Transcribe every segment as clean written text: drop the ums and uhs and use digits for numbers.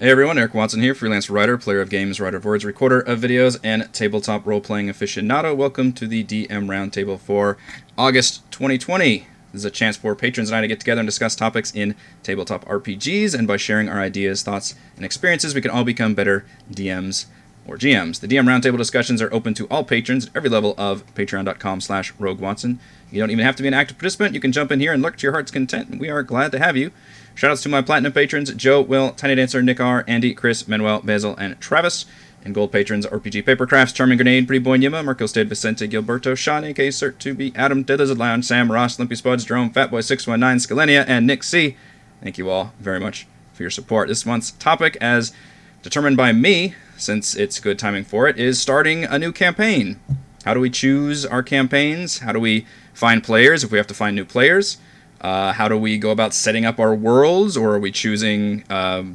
Hey everyone, Eric Watson here, freelance writer, player of games, writer of words, recorder of videos, and tabletop role-playing aficionado. Welcome to the DM Roundtable for August 2020. This is a chance for patrons and I to get together and discuss topics in tabletop RPGs, and by sharing our ideas, thoughts, and experiences, we can all become better DMs or GMs. The DM Roundtable discussions are open to all patrons at every level of patreon.com/RogueWatson. You don't even have to be an active participant. You can jump in here and look to your heart's content, and we are glad to have you. Shoutouts to my Platinum patrons, Joe, Will, Tiny Dancer, Nick R, Andy, Chris, Manuel, Basil, and Travis. And Gold patrons, RPG Papercrafts, Charming Grenade, Pretty Boy Yima, Marco Stade, Vicente, Gilberto, Sean, A.K. Cert2B, Adam, Dead Lizard Lion, Sam, Ross, Limpy Spuds, Jerome, Fatboy619, Scalenia, and Nick C. Thank you all very much for your support. This month's topic, as determined by me, since it's good timing for it, is starting a new campaign. How do we choose our campaigns? How do we find players if we have to find new players? How do we go about setting up our worlds, or are we choosing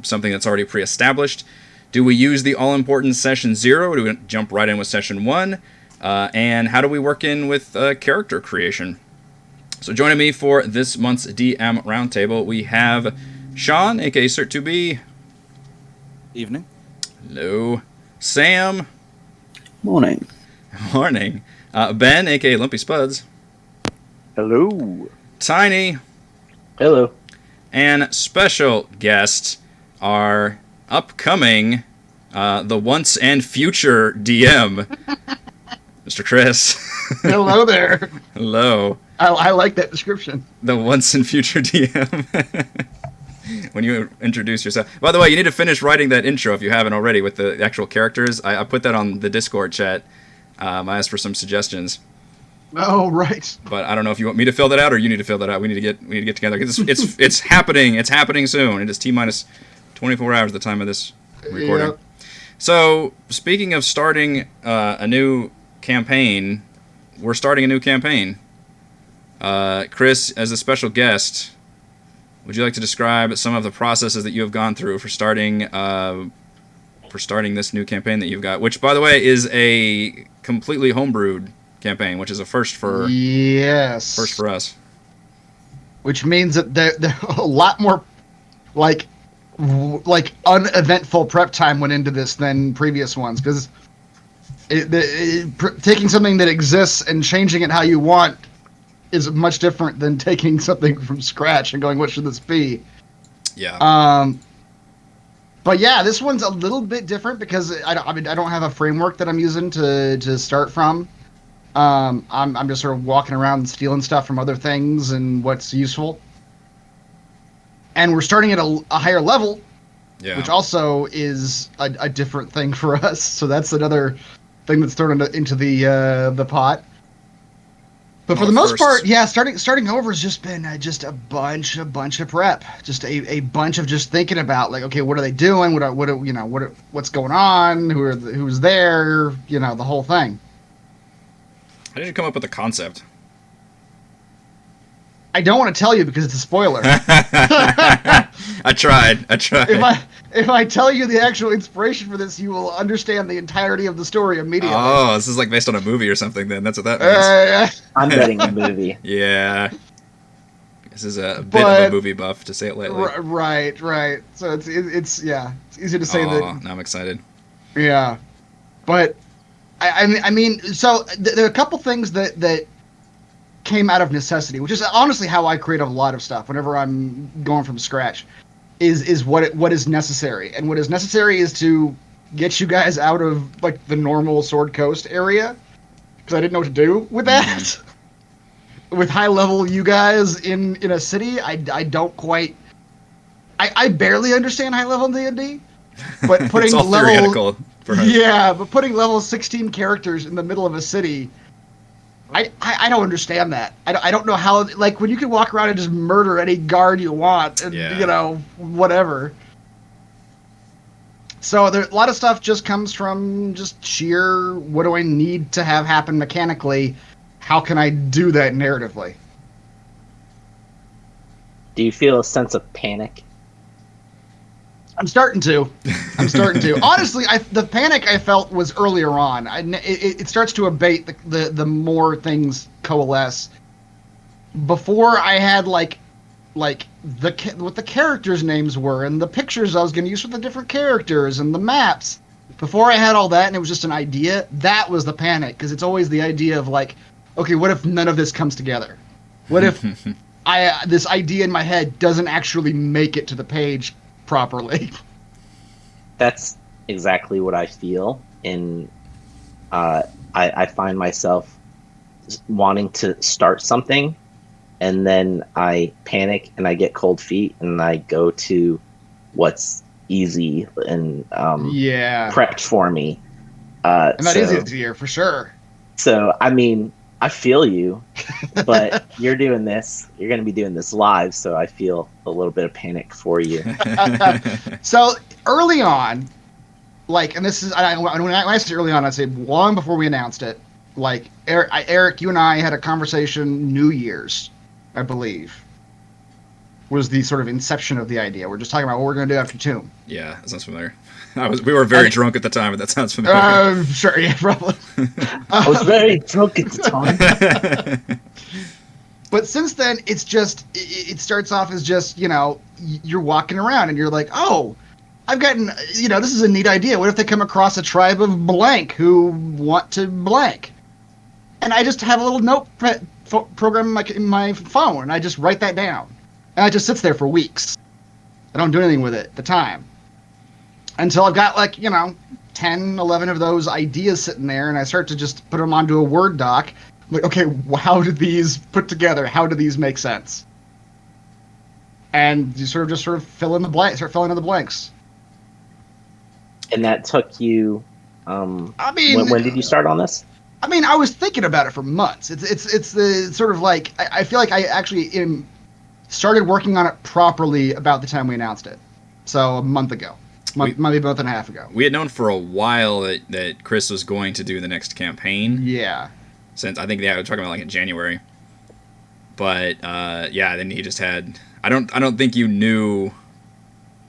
something that's already pre-established? Do we use the all-important Session 0, or do we jump right in with Session 1? And how do we work in with character creation? So joining me for this month's DM Roundtable, we have Sean, a.k.a. Cert2B. Evening. Hello. Sam. Morning. Morning. Ben, a.k.a. Lumpy Spuds. Hello. Tiny. Hello. And special guest, our upcoming, the once and future DM, Mr. Chris. Hello there. Hello. I like that description. The once and future DM. When you introduce yourself. By the way, you need to finish writing that intro if you haven't already with the actual characters. I put that on the Discord chat. I asked for some suggestions. Oh, right. But I don't know if you want me to fill that out or you need to fill that out. We need to get together. It's happening. It's happening soon. It is T-minus 24 hours at the time of this recording. Yeah. So, speaking of starting a new campaign, we're starting a new campaign. Chris, as a special guest, would you like to describe some of the processes that you have gone through for starting this new campaign that you've got? Which, by the way, is a completely homebrewed campaign, which is a first for us. Which means that there a lot more like uneventful prep time went into this than previous ones, because taking something that exists and changing it how you want is much different than taking something from scratch and going, what should this be? Yeah. But yeah, this one's a little bit different because I don't have a framework that I'm using to start from. I'm just sort of walking around and stealing stuff from other things and what's useful. And we're starting at a higher level, which also is a different thing for us. So that's another thing that's thrown into the pot. But for the most part, yeah, starting over has just been just a bunch of prep, just a bunch of just thinking about, like, okay, what are they doing? What's going on? Who's there? The whole thing. How did you come up with the concept? I don't want to tell you because it's a spoiler. I tried. If I tell you the actual inspiration for this, you will understand the entirety of the story immediately. Oh, this is like based on a movie or something then. That's what that means. I'm betting a movie. Yeah. This is a bit of a movie buff, to say it lightly. Right. So it's easy to say that. Now I'm excited. Yeah. But I mean, so there are a couple things that came out of necessity, which is honestly how I create a lot of stuff whenever I'm going from scratch, is what is necessary. And what is necessary is to get you guys out of, like, the normal Sword Coast area, because I didn't know what to do with that. With high level you guys in a city, I don't quite... I barely understand high level D&D, but putting it's all theoretical for us. Yeah, but putting level 16 characters in the middle of a city, I don't understand that. I don't know how, like, when you can walk around and just murder any guard you want, and whatever. So a lot of stuff just comes from just sheer, what do I need to have happen mechanically? How can I do that narratively? Do you feel a sense of panic? I'm starting to. Honestly, the panic I felt was earlier on. It starts to abate the more things coalesce. Before, I had, like, like what the characters' names were and the pictures I was going to use for the different characters and the maps. Before I had all that and it was just an idea, that was the panic, because it's always the idea of like, okay, what if none of this comes together? What if this idea in my head doesn't actually make it to the page properly? That's exactly what I feel. I find myself wanting to start something, and then I panic and I get cold feet, and I go to what's easy and prepped for me. And that is easier for sure. So, I mean, I feel you, but you're doing this. You're going to be doing this live, so I feel a little bit of panic for you. So early on, like, and this is when I say early on, I say long before we announced it. Like Eric, you and I had a conversation New Year's, I believe, was the sort of inception of the idea. We're just talking about what we're going to do after Tomb. Yeah, that sounds familiar. We were very drunk at the time, but that sounds familiar. Sure, yeah, probably. I was very drunk at the time. But since then, it's just, it starts off as just, you're walking around and you're like, oh, I've gotten, this is a neat idea. What if they come across a tribe of blank who want to blank? And I just have a little note program in my phone, and I just write that down. And it just sits there for weeks. I don't do anything with it at the time. Until I've got 10, 11 of those ideas sitting there, and I start to just put them onto a Word doc. I'm like, okay, how did these put together? How do these make sense? And you sort of fill in the blanks, start filling in the blanks. And that took you, I mean, when did you start on this? I mean, I was thinking about it for months. It's the sort of like, I feel like I actually started working on it properly about the time we announced it. So a month ago. Maybe a month and a half ago. We had known for a while that Chris was going to do the next campaign. Yeah. Since I think we were talking about in January. But then he just had. I don't think you knew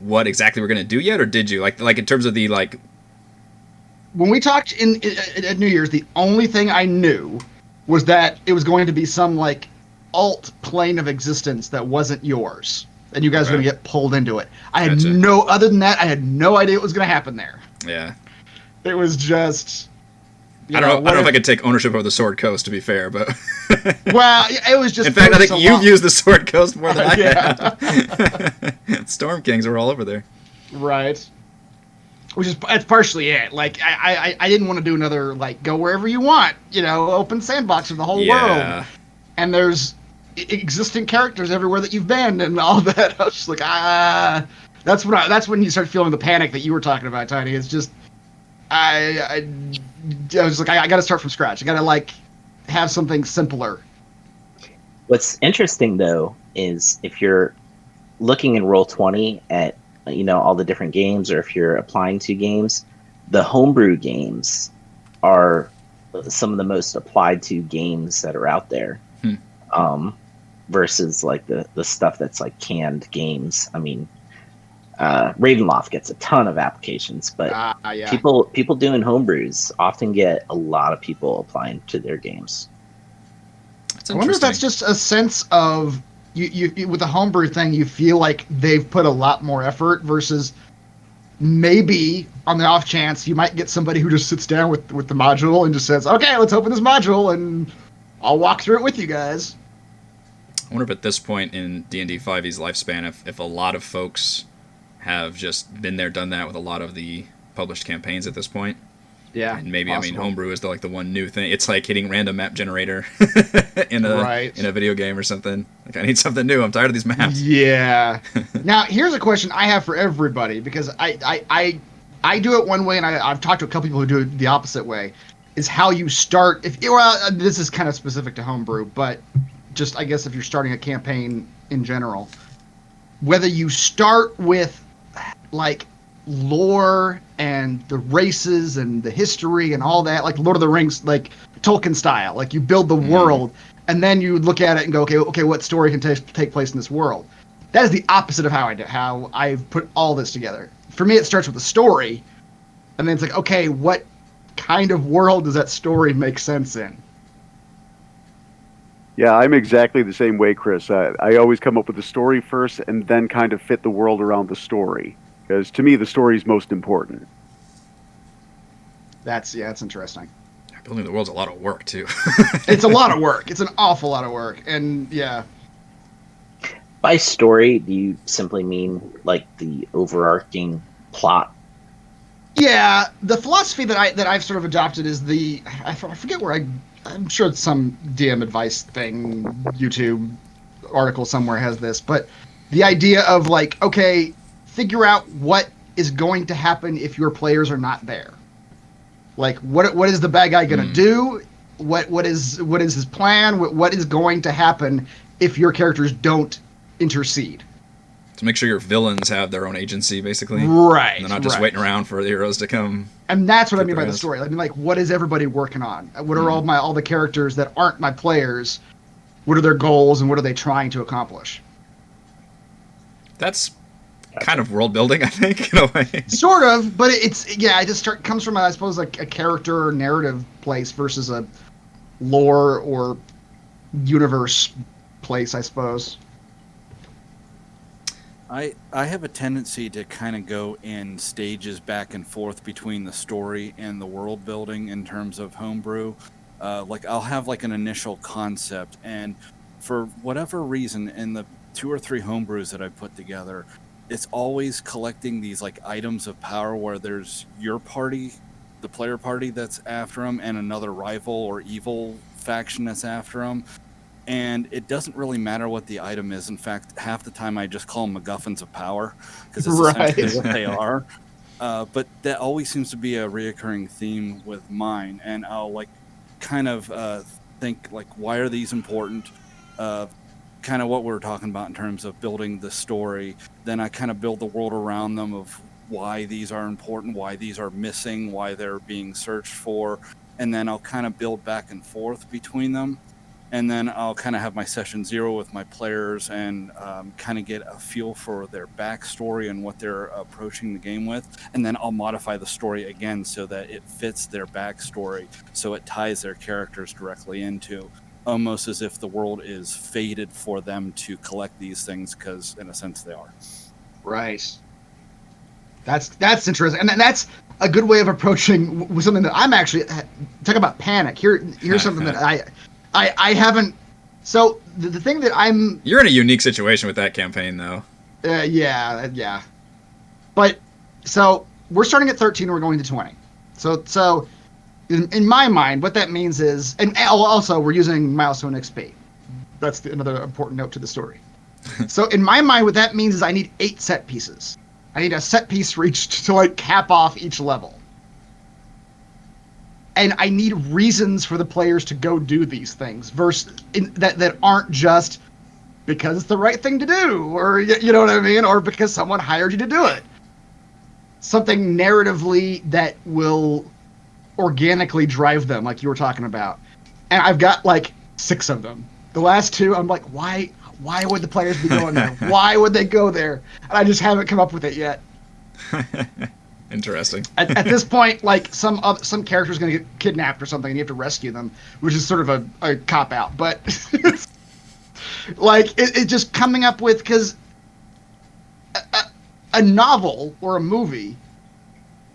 what exactly we're gonna do yet, or did you? Like in terms of the like. When we talked at New Year's, the only thing I knew was that it was going to be some alt plane of existence that wasn't yours. And you guys were going to get pulled into it. Other than that, I had no idea what was going to happen there. Yeah. It was just... I don't know if I could take ownership of the Sword Coast, to be fair, but... Well, it was just... In fact, I think you've used the Sword Coast more than I have. Storm Kings are all over there. Right. That's partially it. I didn't want to do another, go wherever you want, open sandbox of the whole world. And there's... existing characters everywhere that you've been and all that. I was just like, that's when you start feeling the panic that you were talking about, Tiny. It's just, I was like, I got to start from scratch. I got to have something simpler. What's interesting though is if you're looking in Roll20 at all the different games, or if you're applying to games, the homebrew games are some of the most applied to games that are out there. Versus the stuff that's canned games. I mean, Ravenloft gets a ton of applications, but people doing homebrews often get a lot of people applying to their games. I wonder if that's just a sense of you with the homebrew thing. You feel like they've put a lot more effort versus maybe on the off chance you might get somebody who just sits down with the module and just says, "Okay, let's open this module and I'll walk through it with you guys." I wonder if at this point in D&D 5e's lifespan, if a lot of folks have just been there, done that with a lot of the published campaigns at this point. Yeah, and maybe possible. I mean, homebrew is the one new thing. It's like hitting random map generator in a video game or something. I need something new. I'm tired of these maps. Yeah. Now here's a question I have for everybody, because I do it one way, and I've talked to a couple people who do it the opposite way. Is how you start. This is kind of specific to homebrew, but. Just, I guess, if you're starting a campaign in general, whether you start with, lore and the races and the history and all that, like Lord of the Rings, Tolkien style, you build the world, and then you look at it and go, okay, what story can take place in this world? That is the opposite of how I've put all this together. For me, it starts with a story, and then it's like, okay, what kind of world does that story make sense in? Yeah, I'm exactly the same way, Chris. I always come up with the story first and then kind of fit the world around the story. Because to me, the story is most important. That's interesting. Building the world's a lot of work too. It's a lot of work. It's an awful lot of work, and yeah. By story, do you simply mean like the overarching plot? Yeah, the philosophy that I've sort of adopted is I forget where I'm sure it's some DM advice thing, YouTube article somewhere has this, but the idea of like, okay, figure out what is going to happen if your players are not there. Like, what is the bad guy going to do? What is his plan? What is going to happen if your characters don't intercede? To make sure your villains have their own agency, basically. Right. And they're not just waiting around for the heroes to come. And that's what I mean by the story. I mean, like, what is everybody working on? What are all the characters that aren't my players? What are their goals and what are they trying to accomplish? That's kind of world building, I think, in a way. Sort of, but it comes from, I suppose, like a character or narrative place versus a lore or universe place, I suppose. I have a tendency to kind of go in stages back and forth between the story and the world building in terms of homebrew. Like, I'll have like an initial concept, and for whatever reason, in the 2 or 3 homebrews that I put together, it's always collecting these like items of power where there's your party, the player party that's after them, and another rival or evil faction that's after them. And it doesn't really matter what the item is. In fact, half the time I just call them MacGuffins of power, because it's essentially what they are. But that always seems to be a reoccurring theme with mine. And I'll like kind of think like, why are these important? Kind of what we were talking about in terms of building the story. Then I kind of build the world around them of why these are important, why these are missing, why they're being searched for. And then I'll kind of build back and forth between them. And then I'll kind of have my session 0 with my players and kind of get a feel for their backstory and what they're approaching the game with. And then I'll modify the story again so that it fits their backstory, so it ties their characters directly into, almost as if the world is fated for them to collect these things, because in a sense they are. Right. That's interesting, and that's a good way of approaching with something that I'm actually talk about panic. Here's something that I haven't. So the thing that you're in a unique situation with that campaign, though. Yeah. But so we're starting at 13 and we're going to 20. So in my mind, what that means is, and also we're using milestone XP. That's another important note to the story. So in my mind, what that means is I need 8 set pieces. I need a set piece for each to like cap off each level. And I need reasons for the players to go do these things that aren't just because it's the right thing to do, or you know what I mean, or because someone hired you to do it. Something narratively that will organically drive them, like you were talking about. And I've got like 6 of them. The last 2, I'm like, why would the players be going there? Why would they go there? And I just haven't come up with it yet. Interesting. At this point, like some character's going to get kidnapped or something, and you have to rescue them, which is sort of a cop out. But like it just coming up with, because a novel or a movie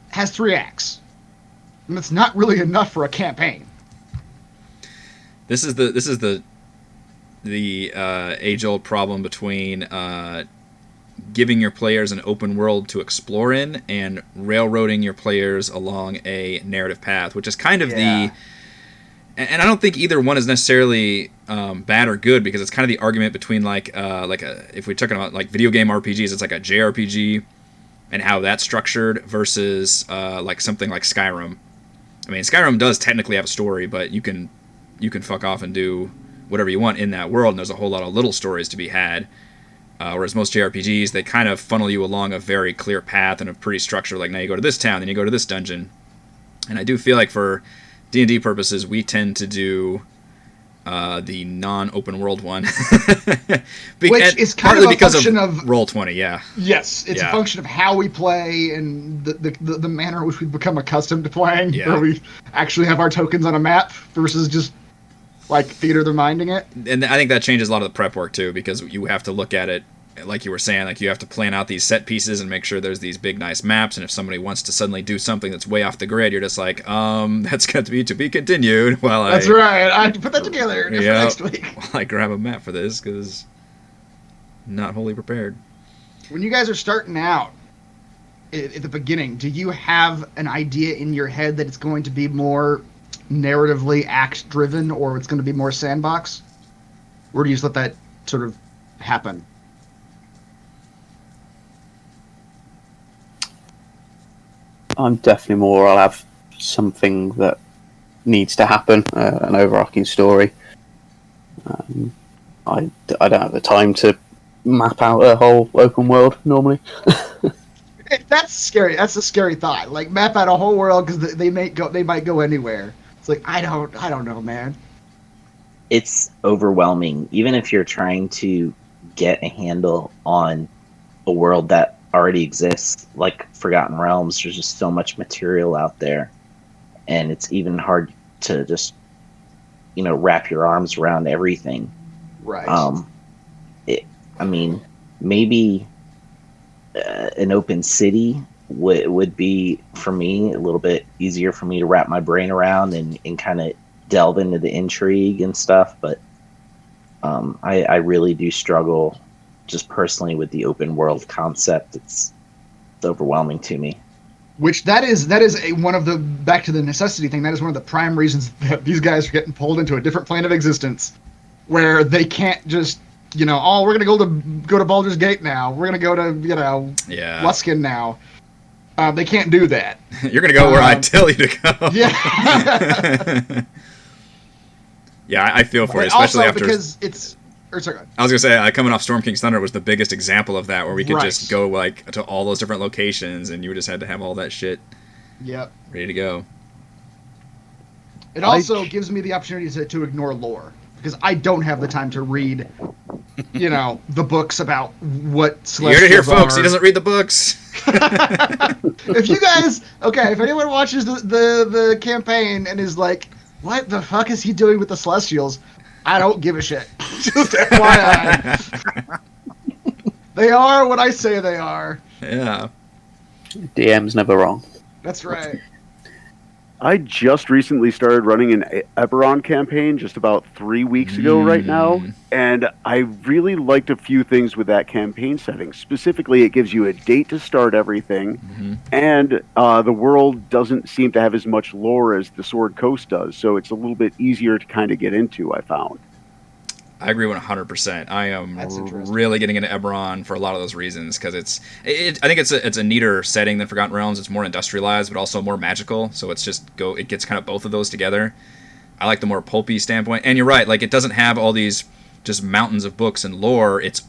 has 3 acts, and it's not really enough for a campaign. This is the age-old problem between giving your players an open world to explore in and railroading your players along a narrative path, which is kind of and I don't think either one is necessarily bad or good, because it's kind of the argument between if we took about like video game RPGs, it's like a JRPG and how that's structured versus like something like Skyrim. I mean, Skyrim does technically have a story, but you can fuck off and do whatever you want in that world, and there's a whole lot of little stories to be had. Whereas most JRPGs, they kind of funnel you along a very clear path and a pretty structured, like, now you go to this town, then you go to this dungeon. And I do feel like for D&D purposes, we tend to do the non-open world one. Which is kind of a function of Roll20, yeah. Yes, it's a function of how we play and the manner in which we've become accustomed to playing, where we actually have our tokens on a map versus just like theater the minding it. And I think that changes a lot of the prep work too, because you have to look at it like you were saying, like you have to plan out these set pieces and make sure there's these big nice maps, and if somebody wants to suddenly do something that's way off the grid, you're just like, that's got to be continued while That's right. I have to put that together just for next week. While I grab a map for this, because not wholly prepared. When you guys are starting out at the beginning, do you have an idea in your head that it's going to be more narratively act driven, or it's going to be more sandbox? Or do you just let that sort of happen? I'm definitely more. I'll have something that needs to happen, an overarching story. I don't have the time to map out a whole open world normally. That's scary. That's a scary thought. Like map out a whole world because they might go anywhere. It's like I don't know, man. It's overwhelming, even if you're trying to get a handle on a world that already exists, like Forgotten Realms. There's just so much material out there, and it's even hard to just wrap your arms around everything. Right. I mean, maybe an open city would be for me a little bit easier for me to wrap my brain around and kind of delve into the intrigue and stuff, but I really do struggle just personally with the open world concept. It's overwhelming to me. Which that is one of the, back to the necessity thing, that is one of the prime reasons that these guys are getting pulled into a different plane of existence, where they can't just, we're gonna go to Baldur's Gate now. We're gonna go to Luskin now. They can't do that. You're gonna go where I tell you to go. Yeah. Yeah, I feel for it, also especially after because it's. Or sorry, go ahead. I was gonna say, coming off Storm King's Thunder was the biggest example of that, where we could Right. just go like to all those different locations, and you just had to have all that shit Yep. ready to go. It also gives me the opportunity to ignore lore, because I don't have the time to read, the books about what Celestials You heard it here, folks. are. He doesn't read the books. If you guys, if anyone watches the campaign and is like, what the fuck is he doing with the Celestials? I don't give a shit. Just FYI. They are what I say they are. Yeah. DM's never wrong. That's right. I just recently started running an Eberron campaign just about 3 weeks ago right now, and I really liked a few things with that campaign setting. Specifically, it gives you a date to start everything, and the world doesn't seem to have as much lore as the Sword Coast does, so it's a little bit easier to kind of get into, I found. I agree 100%. I am That's interesting. really getting into Eberron for a lot of those reasons, because I think it's a neater setting than Forgotten Realms. It's more industrialized, but also more magical. So it gets kind of both of those together. I like the more pulpy standpoint, and you're right. Like, it doesn't have all these just mountains of books and lore. It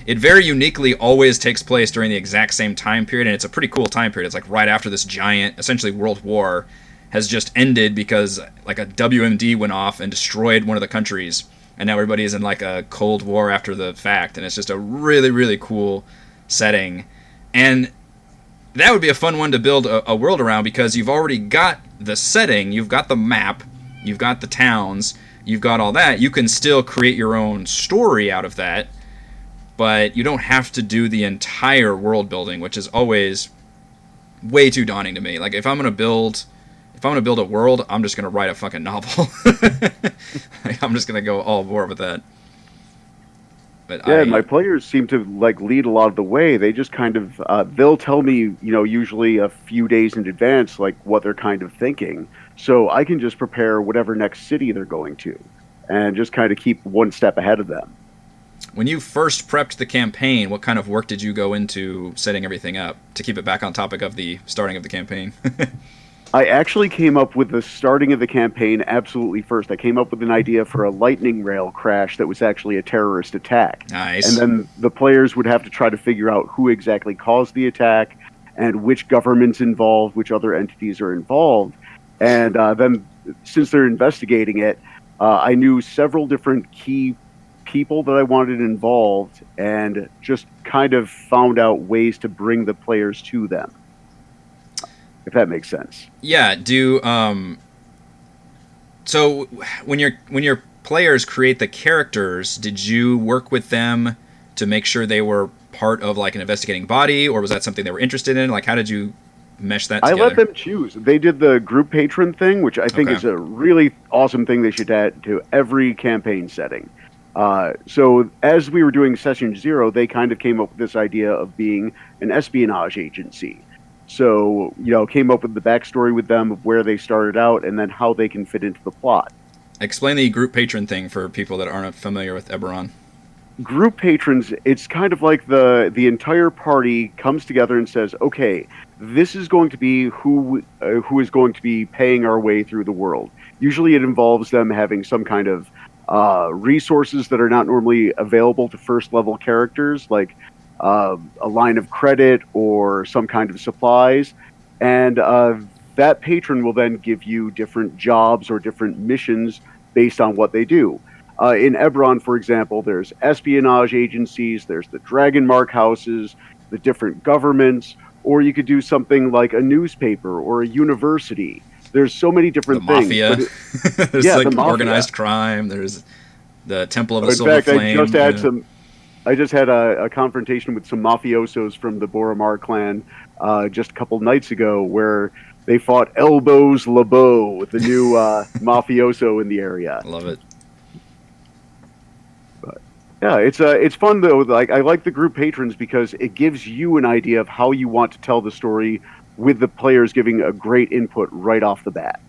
very uniquely always takes place during the exact same time period, and it's a pretty cool time period. It's like right after this giant, essentially World War, has just ended because like a WMD went off and destroyed one of the countries. And now everybody is in like a Cold War after the fact, and it's just a really, really cool setting. And that would be a fun one to build a world around, because you've already got the setting, you've got the map, you've got the towns, you've got all that. You can still create your own story out of that, but you don't have to do the entire world building, which is always way too daunting to me. Like, if I'm gonna build a world, I'm just gonna write a fucking novel. I'm just gonna go all war with that. But yeah, my players seem to lead a lot of the way. They just kind of they'll tell me, usually a few days in advance, like what they're kind of thinking, so I can just prepare whatever next city they're going to, and just kind of keep one step ahead of them. When you first prepped the campaign, what kind of work did you go into setting everything up, to keep it back on topic of the starting of the campaign? I actually came up with the starting of the campaign absolutely first. I came up with an idea for a lightning rail crash that was actually a terrorist attack. Nice. And then the players would have to try to figure out who exactly caused the attack and which government's involved, which other entities are involved. And then, since they're investigating it, I knew several different key people that I wanted involved, and just kind of found out ways to bring the players to them, if that makes sense. Yeah. So when you're players create the characters, did you work with them to make sure they were part of like an investigating body, or was that something they were interested in? Like, how did you mesh that together? I let them choose. They did the group patron thing, which I think is a really awesome thing they should add to every campaign setting. So as we were doing Session 0, they kind of came up with this idea of being an espionage agency. So, came up with the backstory with them of where they started out and then how they can fit into the plot. Explain the group patron thing for people that aren't familiar with Eberron. Group patrons, it's kind of like the entire party comes together and says, okay, this is going to be who is going to be paying our way through the world. Usually it involves them having some kind of resources that are not normally available to first level characters, like a line of credit or some kind of supplies. And that patron will then give you different jobs or different missions based on what they do. In Eberron, for example, there's espionage agencies, there's the Dragon Mark houses, the different governments, or you could do something like a newspaper or a university. There's so many different things. Mafia. There's the like mafia. Organized crime. There's the Temple of the In Silver fact, Flame. I just had a confrontation with some mafiosos from the Boromar clan just a couple nights ago, where they fought Elbows LeBeau, the new mafioso in the area. Love it. Yeah, it's fun though. Like, I like the group patrons because it gives you an idea of how you want to tell the story, with the players giving a great input right off the bat.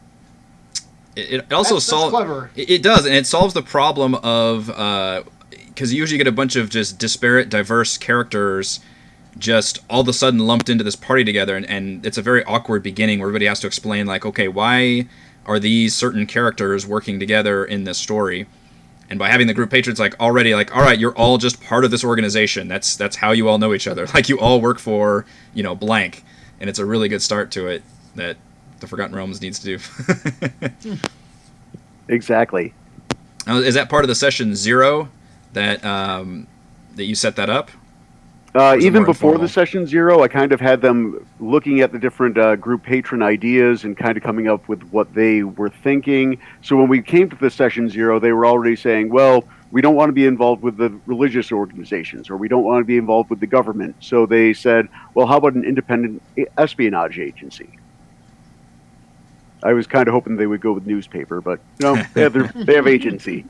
It also solves. It does, and it solves the problem of because you usually get a bunch of just disparate, diverse characters just all of a sudden lumped into this party together, and it's a very awkward beginning where everybody has to explain, like, okay, why are these certain characters working together in this story? And by having the group patrons, like, already, like, all right, you're all just part of this organization. That's how you all know each other. Like, you all work for, blank. And it's a really good start to it that the Forgotten Realms needs to do. Exactly. Now, is that part of the Session 0 that you set that up? Even before the Session 0, I kind of had them looking at the different group patron ideas and kind of coming up with what they were thinking. So when we came to the Session 0, they were already saying, well, we don't want to be involved with the religious organizations, or we don't want to be involved with the government. So they said, well, how about an independent espionage agency? I was kind of hoping they would go with newspaper, but they have agency.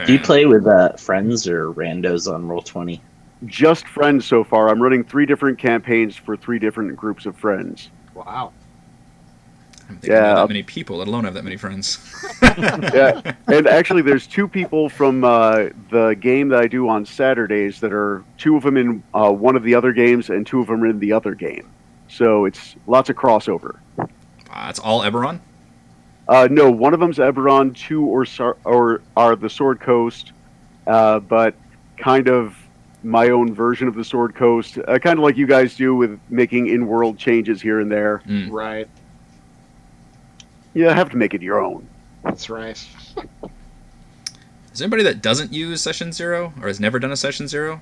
Do you play with friends or randos on Roll20? Just friends so far. I'm running 3 different campaigns for 3 different groups of friends. Wow. I don't think I know that many people, let alone have that many friends. Yeah, and actually there's 2 people from the game that I do on Saturdays that are 2 of them in one of the other games and 2 of them are in the other game. So it's lots of crossover. It's all Eberron? No, one of them's Eberron, 2 are the Sword Coast, but kind of my own version of the Sword Coast, kind of like you guys do with making in-world changes here and there. Right. Yeah, have to make it your own. That's right. Is there anybody that doesn't use Session 0 or has never done a Session 0?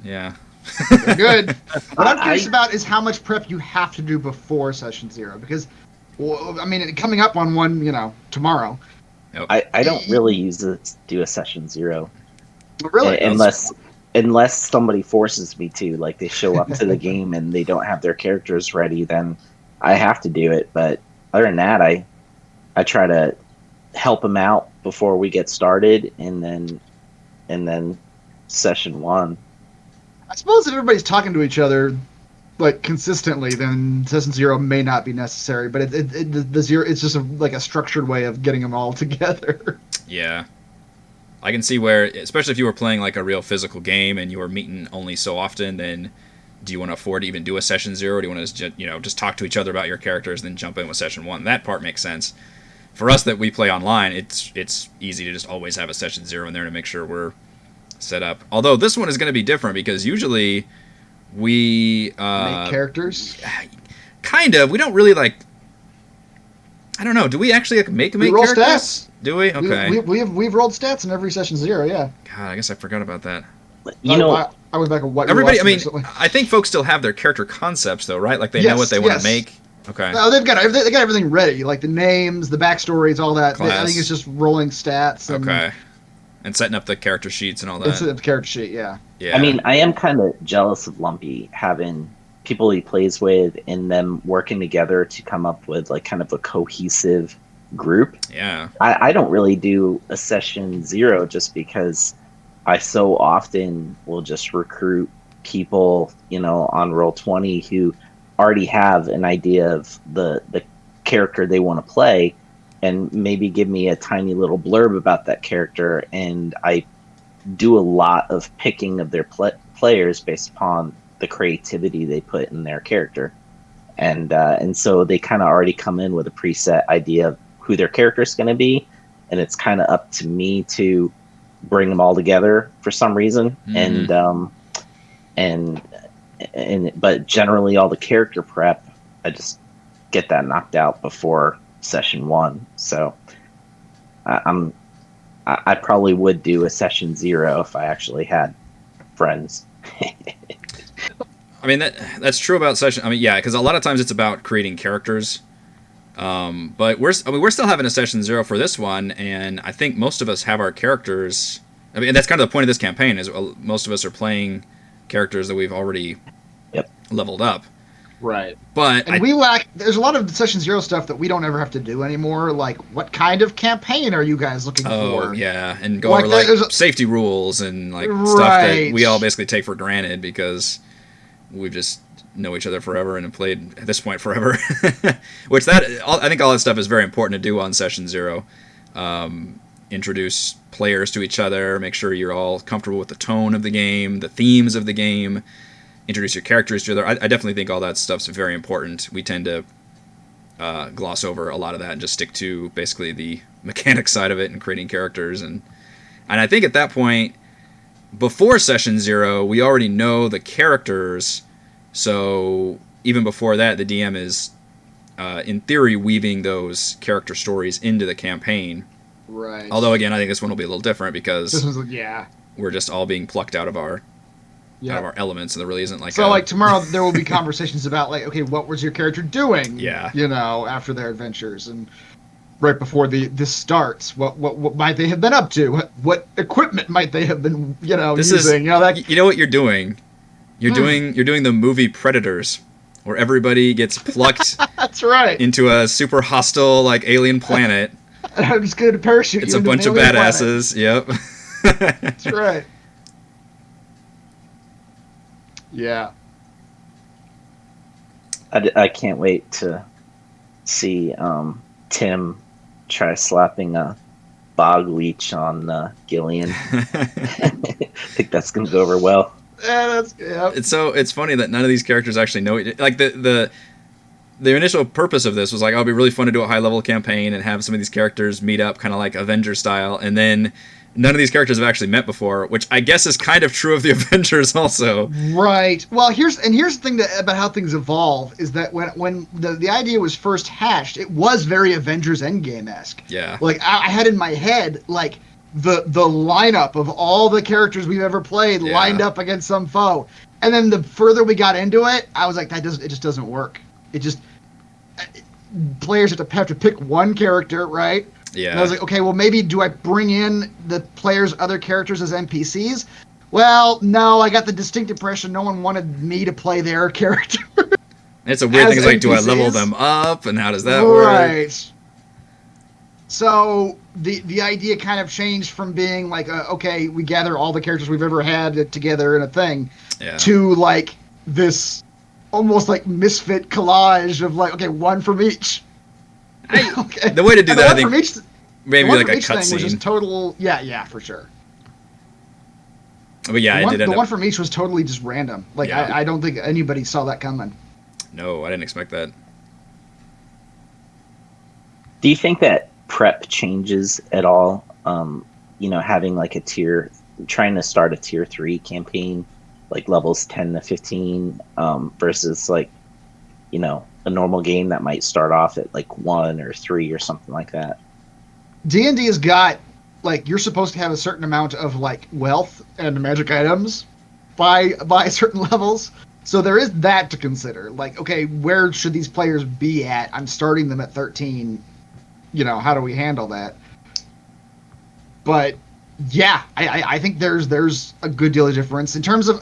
Yeah. Good. What I'm curious about is how much prep you have to do before Session 0, because, well, I mean, coming up on one, tomorrow. Yep. I don't really do a Session 0. Really? Unless somebody forces me to, like they show up to the game and they don't have their characters ready, then I have to do it. But other than that, I try to help them out before we get started, and then Session 1. I suppose if everybody's talking to each other like consistently, then Session 0 may not be necessary. But the 0, it's just like a structured way of getting them all together. Yeah. I can see where, especially if you were playing like a real physical game and you were meeting only so often, then do you want to afford to even do a Session 0, or do you want to just talk to each other about your characters and then jump in with Session 1? That part makes sense. For us that we play online, it's easy to just always have a Session 0 in there to make sure we're set up. Although this one is going to be different because usually we make characters. Kind of. We don't really like. I don't know. Do we actually make we roll characters? Stats. Do we? Okay. We've rolled stats in every Session 0. Yeah. God, I guess I forgot about that. I went back and watched. Everybody. I mean, I think folks still have their character concepts though, right? Like they know what they want to make. Okay. No, they got everything ready, like the names, the backstories, all that. I think it's just rolling stats. And okay. And setting up the character sheets and all that. It's a character sheet, yeah. Yeah. I mean, I am kind of jealous of Lumpy having people he plays with and them working together to come up with like kind of a cohesive group. Yeah. I don't really do a session 0 just because I so often will just recruit people, on Roll20 who already have an idea of the character they want to play, and maybe give me a tiny little blurb about that character, and I do a lot of picking of their players based upon the creativity they put in their character, and so they kind of already come in with a preset idea of who their character is going to be, and it's kind of up to me to bring them all together for some reason. But generally all the character prep, I just get that knocked out before session 1. So I probably would do a session 0 if I actually had friends. I mean, that's true about session. I mean, yeah, because a lot of times it's about creating characters. But we're still having a session 0 for this one, and I think most of us have our characters. I mean, that's kind of the point of this campaign, is most of us are playing characters that we've already leveled up. Right. But we lack. There's a lot of session 0 stuff that we don't ever have to do anymore. Like, what kind of campaign are you guys looking for? Oh yeah, and go over like safety rules and like stuff that we all basically take for granted because we just know each other forever and have played at this point forever. Which I think all that stuff is very important to do on session 0. Introduce players to each other, make sure you're all comfortable with the tone of the game, the themes of the game, introduce your characters to each other. I definitely think all that stuff's very important. We tend to gloss over a lot of that and just stick to basically the mechanics side of it and creating characters. And I think at that point, before session 0, we already know the characters. So even before that, the DM is, in theory, weaving those character stories into the campaign. Right. Although, again, I think this one will be a little different because this one's we're just all being plucked out of our elements, and there really isn't like. So, like tomorrow, there will be conversations about like, okay, what was your character doing? Yeah. After their adventures, and right before this starts, what might they have been up to? What equipment might they have been using? You know what you're doing. You're doing the movie Predators, where everybody gets plucked. That's right. Into a super hostile like alien planet. I'm just going to parachute. It's a bunch of badasses. Planet. Yep. That's right. Yeah. I can't wait to see Tim try slapping a bog leech on Gillian. I think that's going to go over well. Yeah, It's funny that none of these characters actually know it. Like the initial purpose of this was like, oh, it'd be really fun to do a high level campaign and have some of these characters meet up kind of like Avengers style, and then none of these characters have actually met before, which I guess is kind of true of the Avengers also. Right. Well, here's the thing about how things evolve is that when the idea was first hatched, it was very Avengers Endgame-esque. Yeah. Like I had in my head like the lineup of all the characters we've ever played lined up against some foe, and then the further we got into it, I was like, it just doesn't work. Players have to pick one character, right? Yeah. And I was like, okay, well, maybe do I bring in the players' other characters as NPCs? Well, no, I got the distinct impression no one wanted me to play their character. It's a weird thing. It's like, do I level them up, and how does that work? Right. So the idea kind of changed from being like, okay, we gather all the characters we've ever had together in a thing, to like this almost like misfit collage of like, okay, one from each. Okay. The way to do that, I think, maybe like a cutscene. Was just total, yeah, for sure. But yeah, the one from each was totally just random. Like I don't think anybody saw that coming. No, I didn't expect that. Do you think that prep changes at all? Having like trying to start a tier 3 campaign, like levels 10 to 15, versus like, a normal game that might start off at like 1 or 3 or something like that. D&D has got like, you're supposed to have a certain amount of like wealth and magic items by certain levels. So there is that to consider. Like, okay, where should these players be at? I'm starting them at 13. How do we handle that? But yeah, I think there's a good deal of difference in terms of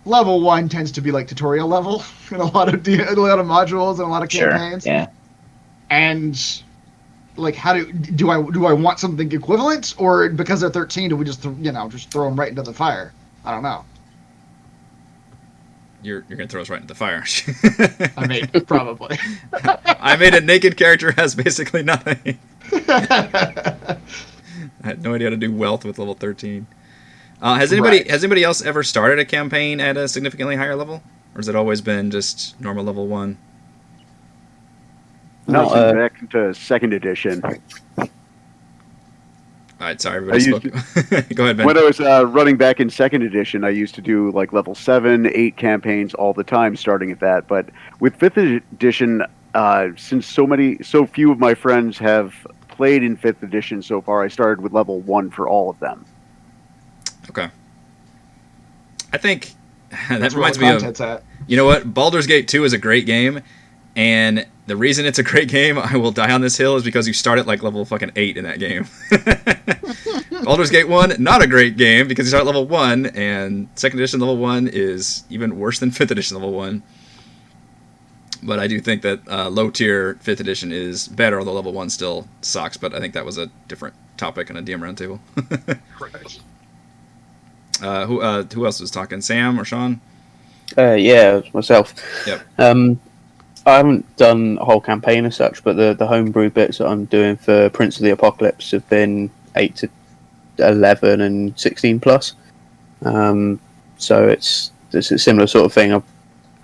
level 1 tends to be like tutorial level in a lot of modules and a lot of campaigns. Sure, yeah. And like, how do I want something equivalent, or because they're 13, do we just throw them right into the fire? I don't know. You're gonna throw us right into the fire. I mean, probably. I made a naked character has basically nothing. I had no idea how to do wealth with level 13. Has anybody else ever started a campaign at a significantly higher level, or has it always been just normal level 1? No, back into 2nd edition. All right, sorry, everybody spoke. Go ahead, Ben. When I was running back in 2nd edition, I used to do like level 7, 8 campaigns all the time, starting at that. But with 5th edition, since so few of my friends have played in 5th edition so far, I started with level 1 for all of them. Okay. I think that reminds me of. At. You know what? Baldur's Gate 2 is a great game, and the reason it's a great game, I will die on this hill, is because you start at like level fucking 8 in that game. Baldur's Gate 1, not a great game because you start at level 1, and 2nd edition level 1 is even worse than 5th edition level 1. But I do think that low tier 5th edition is better, although level 1 still sucks. But I think that was a different topic on a DM roundtable. Who else was talking? Sam or Sean? Yeah, myself. Yep. I haven't done a whole campaign as such, but the homebrew bits that I'm doing for Prince of the Apocalypse have been 8 to 11 and 16 plus. So it's a similar sort of thing. I've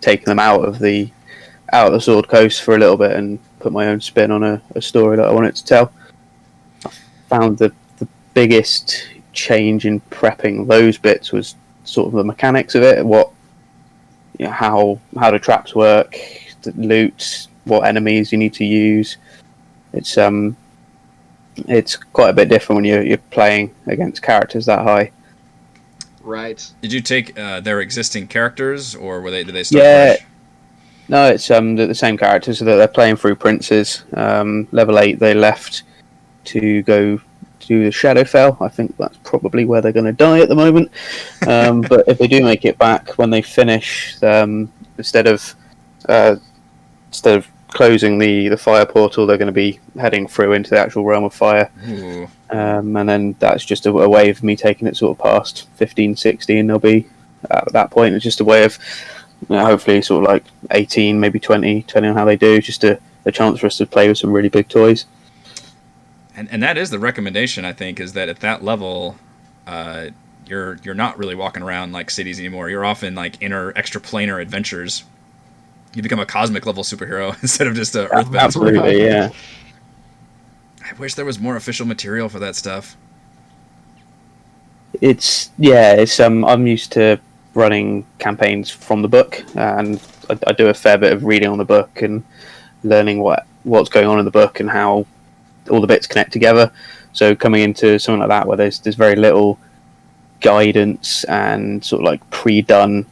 taken them out of the Sword Coast for a little bit and put my own spin on a story that I wanted to tell. I found the biggest change in prepping those bits was sort of the mechanics of it, how the traps work, the loot, what enemies you need to use. It's quite a bit different when you're playing against characters that high. Right. Did you take their existing characters, or did they start fresh? No, it's the same characters, so that they're playing through princes. Level 8, they left to go to the Shadowfell. I think that's probably where they're going to die at the moment. But if they do make it back, when they finish, instead of closing the fire portal, they're going to be heading through into the actual realm of fire. And then that's just a way of me taking it sort of past 15, 16. They'll be at that point. It's just a way of hopefully sort of like 18, maybe 20, depending on how they do. Just a chance for us to play with some really big toys. And that is the recommendation, I think, is that at that level, you're not really walking around like cities anymore. You're often like inner extraplanar adventures. You become a cosmic level superhero instead of just a earthbound. Absolutely, yeah. I wish there was more official material for that stuff. I'm used to running campaigns from the book, and I do a fair bit of reading on the book and learning what's going on in the book and how all the bits connect together. So coming into something like that where there's very little guidance and sort of like pre-done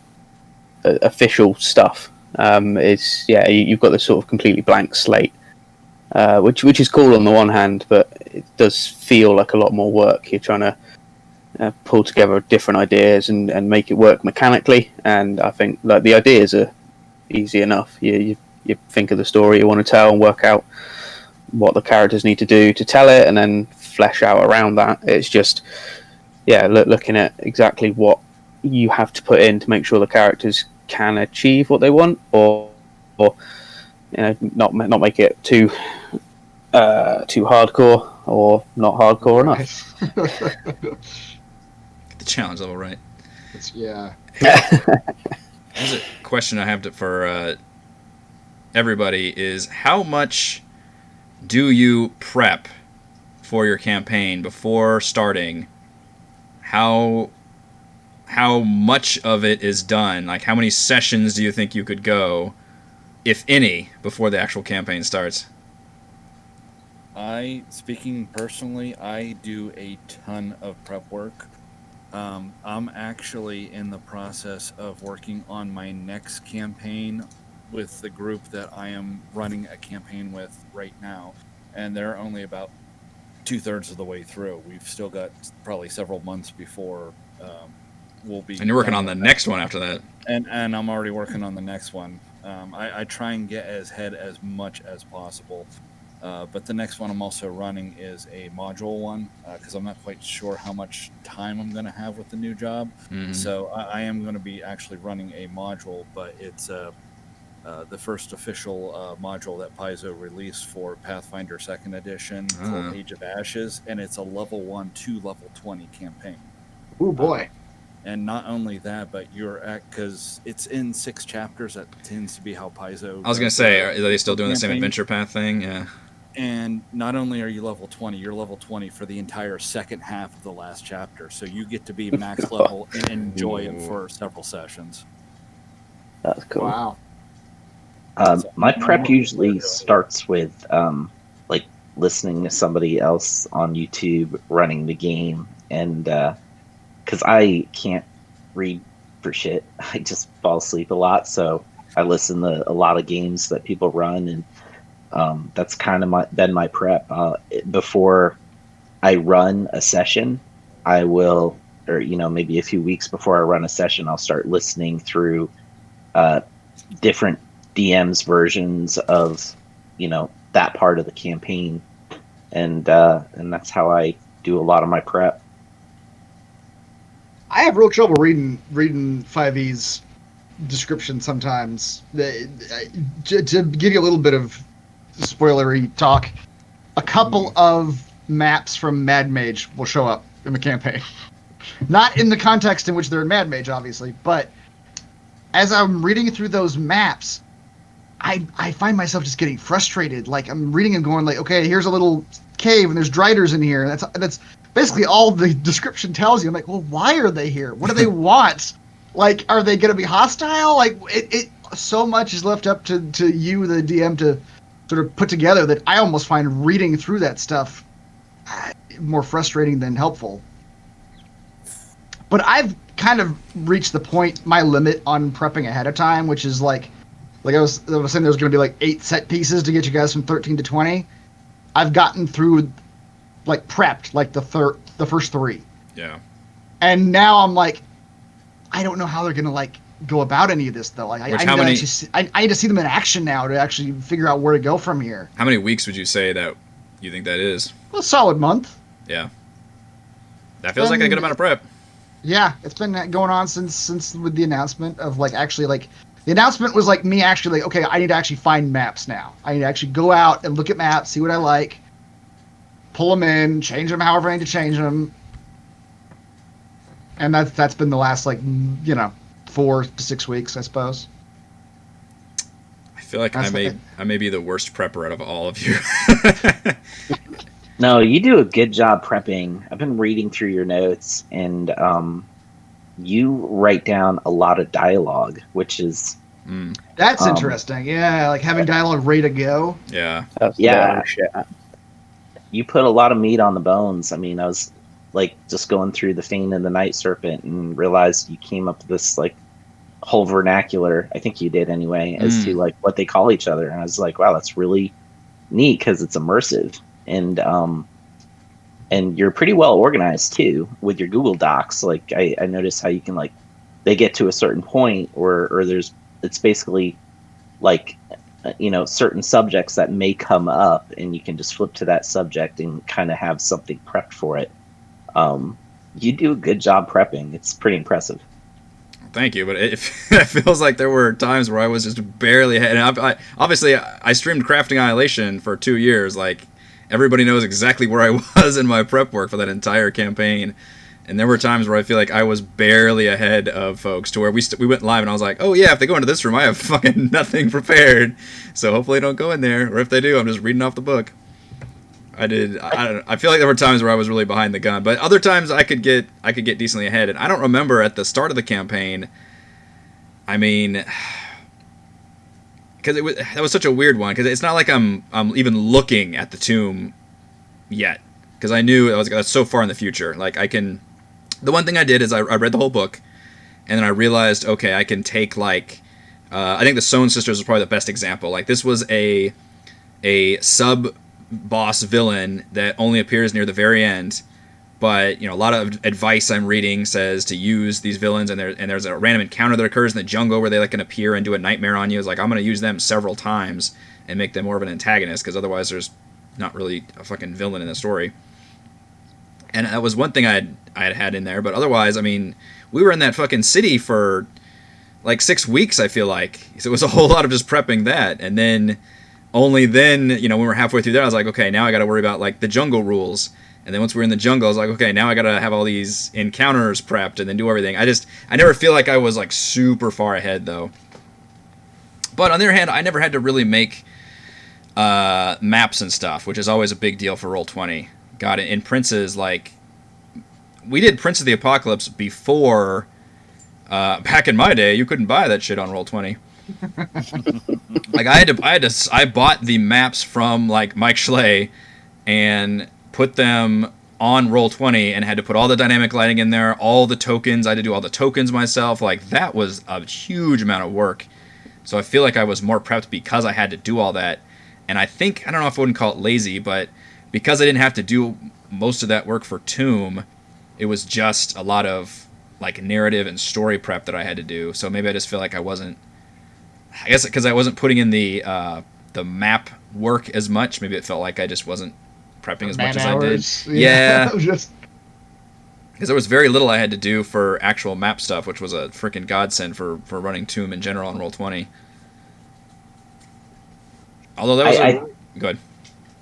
official stuff, you've got this sort of completely blank slate, which is cool on the one hand, but it does feel like a lot more work. You're trying to pull together different ideas and make it work mechanically, and I think like the ideas are easy enough. You think of the story you want to tell and work out what the characters need to do to tell it, and then flesh out around that. It's just looking at exactly what you have to put in to make sure the characters can achieve what they want, or not make it too hardcore or not hardcore enough. Get the challenge level right. Yeah. Here's a question I have for everybody: is how much do you prep for your campaign before starting? How much of it is done? Like, how many sessions do you think you could go, if any, before the actual campaign starts? Speaking personally, I do a ton of prep work. I'm actually in the process of working on my next campaign with the group that I am running a campaign with right now, and they're only about 2/3 of the way through. We've still got probably several months before we'll be. And you're working done on the with next one after that. and I'm already working on the next one. I try and get ahead as much as possible. But the next one I'm also running is a module one because I'm not quite sure how much time I'm going to have with the new job. Mhm. So I am going to be actually running a module, but it's the first official module that Paizo released for Pathfinder 2nd Edition called Age of Ashes, and it's a level 1 to level 20 campaign. Oh boy. And not only that, but you're at, because it's in 6 chapters. That tends to be how Paizo. I was going to say, are they still doing the same adventure path thing? Yeah. And not only are you level 20, you're level 20 for the entire second half of the last chapter. So you get to be max level and enjoy it for several sessions. That's cool. Wow. My prep usually starts with like listening to somebody else on YouTube running the game, and because I can't read for shit, I just fall asleep a lot. So I listen to a lot of games that people run, and that's kind of been my prep. Before I run a session, I will, or maybe a few weeks before I run a session, I'll start listening through different DM's versions of that part of the campaign, and that's how I do a lot of my prep. I have real trouble reading 5e's description sometimes. To give you a little bit of spoilery talk, a couple of maps from Mad Mage will show up in the campaign. Not in the context in which they're in Mad Mage, obviously, but as I'm reading through those maps, I find myself just getting frustrated. Like, I'm reading and going like, okay, here's a little cave and there's driders in here. That's basically all the description tells you. I'm like, well, why are they here? What do they want? Like, are they going to be hostile? Like, it so much is left up to you, the DM, to sort of put together that I almost find reading through that stuff more frustrating than helpful. But I've kind of reached the point, my limit on prepping ahead of time, which is like I was saying, there's going to be like 8 set pieces to get you guys from 13 to 20. I've gotten through, like, prepped like the first 3. Yeah. And now I'm like, I don't know how they're going to like go about any of this though. Like, I need to see them in action now to actually figure out where to go from here. How many weeks would you say that you think that is? Well, a solid month. Yeah. That feels like a good amount of prep. Yeah, it's been going on since with the announcement of like actually like the announcement was like me actually like, okay, I need to actually find maps now. I need to actually go out and look at maps, see what I like, pull them in, change them however I need to change them. And that's been the last 4 to 6 weeks, I suppose. I feel like I may be the worst prepper out of all of you. No, you do a good job prepping. I've been reading through your notes, and you write down a lot of dialogue, which is that's interesting. Yeah, like having dialogue ready to go. Yeah. Yeah. You put a lot of meat on the bones. I mean, I was like just going through the Fane and the Night Serpent and realized you came up with this like whole vernacular. I think you did anyway, as to like what they call each other. And I was like, wow, that's really neat because it's immersive. And you're pretty well organized too with your Google Docs. Like I noticed how you can like, they get to a certain point or it's basically like, certain subjects that may come up and you can just flip to that subject and kind of have something prepped for it. You do a good job prepping. It's pretty impressive. Thank you, but it feels like there were times where I was just barely ahead. And obviously, I streamed Crafting Annihilation for 2 years. Like, everybody knows exactly where I was in my prep work for that entire campaign. And there were times where I feel like I was barely ahead of folks to where we went live and I was like, oh yeah, if they go into this room, I have fucking nothing prepared. So hopefully they don't go in there. Or if they do, I'm just reading off the book. I don't know. I feel like there were times where I was really behind the gun, but other times I could get decently ahead. And I don't remember at the start of the campaign. I mean, because that was such a weird one. Because it's not like I'm even looking at the tomb yet. Because I knew that's so far in the future. Like I can The one thing I did is I read the whole book, and then I realized, okay, I can take, like, I think the Sohn sisters was probably the best example. Like, this was a sub-boss villain that only appears near the very end, but, you know, a lot of advice I'm reading says to use these villains, and there's a random encounter that occurs in the jungle where they, like, can appear and do a nightmare on you. It's like, I'm going to use them several times and make them more of an antagonist, because otherwise there's not really a fucking villain in the story. And that was one thing I had in there, but otherwise, I mean, we were in that fucking city for like 6 weeks, I feel like. So it was a whole lot of just prepping that, and then only then, you know, when we were halfway through there, I was like, okay, now I got to worry about, like, the jungle rules. And then once we were in the jungle, I was like, okay, now I got to have all these encounters prepped and then do everything. I never feel like I was, like, super far ahead, though. But on the other hand, I never had to really make maps and stuff, which is always a big deal for Roll20. God, in Prince's, like, we did Prince of the Apocalypse before, back in my day, you couldn't buy that shit on Roll20. Like, I bought the maps from, like, Mike Schley and put them on Roll20 and had to put all the dynamic lighting in there, all the tokens. I had to do all the tokens myself. Like, that was a huge amount of work. So I feel like I was more prepped because I had to do all that. And I think, I don't know if I wouldn't call it lazy, but because I didn't have to do most of that work for Tomb, it was just a lot of, like, narrative and story prep that I had to do. So maybe I just feel like I wasn't, I guess because I wasn't putting in the map work as much, maybe it felt like I just wasn't prepping as much as I did. Yeah. Because there was very little I had to do for actual map stuff, which was a freaking godsend for running Tomb in general on Roll20. Although that was good.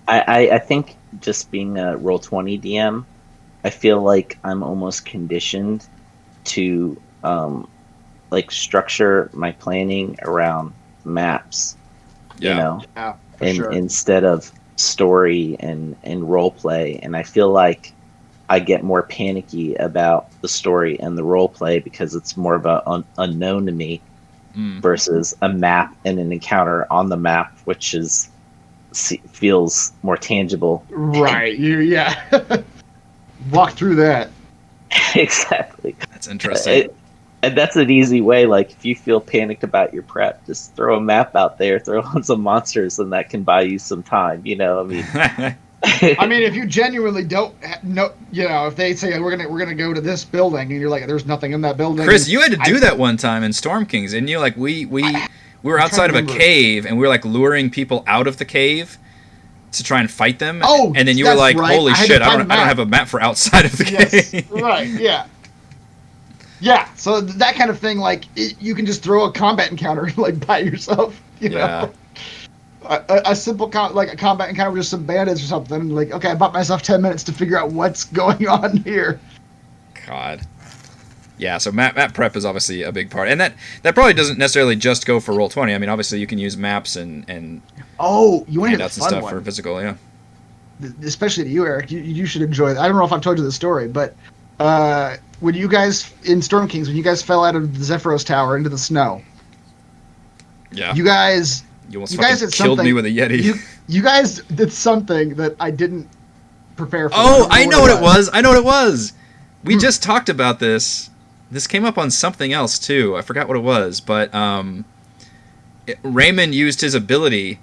I think just being a Roll20 DM, I feel like I'm almost conditioned to like structure my planning around maps. Yeah. You know, Yeah, and sure. instead of story and role play. And I feel like I get more panicky about the story and the role play because it's more of a unknown to me versus a map and an encounter on the map, which is feels more tangible. Right. Walk through that. Exactly. That's interesting. And that's an easy way. Like, if you feel panicked about your prep, just throw a map out there, throw on some monsters, and that can buy you some time. You know, I mean, I mean, if you genuinely don't know, you know, if they say we're gonna go to this building, and you're like, there's nothing in that building. Chris, you had to do that one time in Storm Kings, and you like we were outside of a cave, and we were like luring people out of the cave to try and fight them. Oh, and then you were like, right. "Holy shit! I don't have a map for outside of the cave." Right. Yeah. Yeah. So that kind of thing, like you can just throw a combat encounter like by yourself. You know, a simple a combat encounter with just some bandits or something. Like, okay, I bought myself 10 minutes to figure out what's going on here. God. Yeah, so map prep is obviously a big part, and that probably doesn't necessarily just go for Roll20. I mean, obviously you can use maps and you want to handouts and stuff for physical, yeah. Especially to you, Eric, you should enjoy it. I don't know if I've told you the story, but when you guys in Storm Kings, when you guys fell out of the Zephyros Tower into the snow, yeah, you guys did killed me with a Yeti. You guys did something that I didn't prepare for. Oh, I know what it was. I know what it was. We just talked about this. This came up on something else too. I forgot what it was, but Raymond used his ability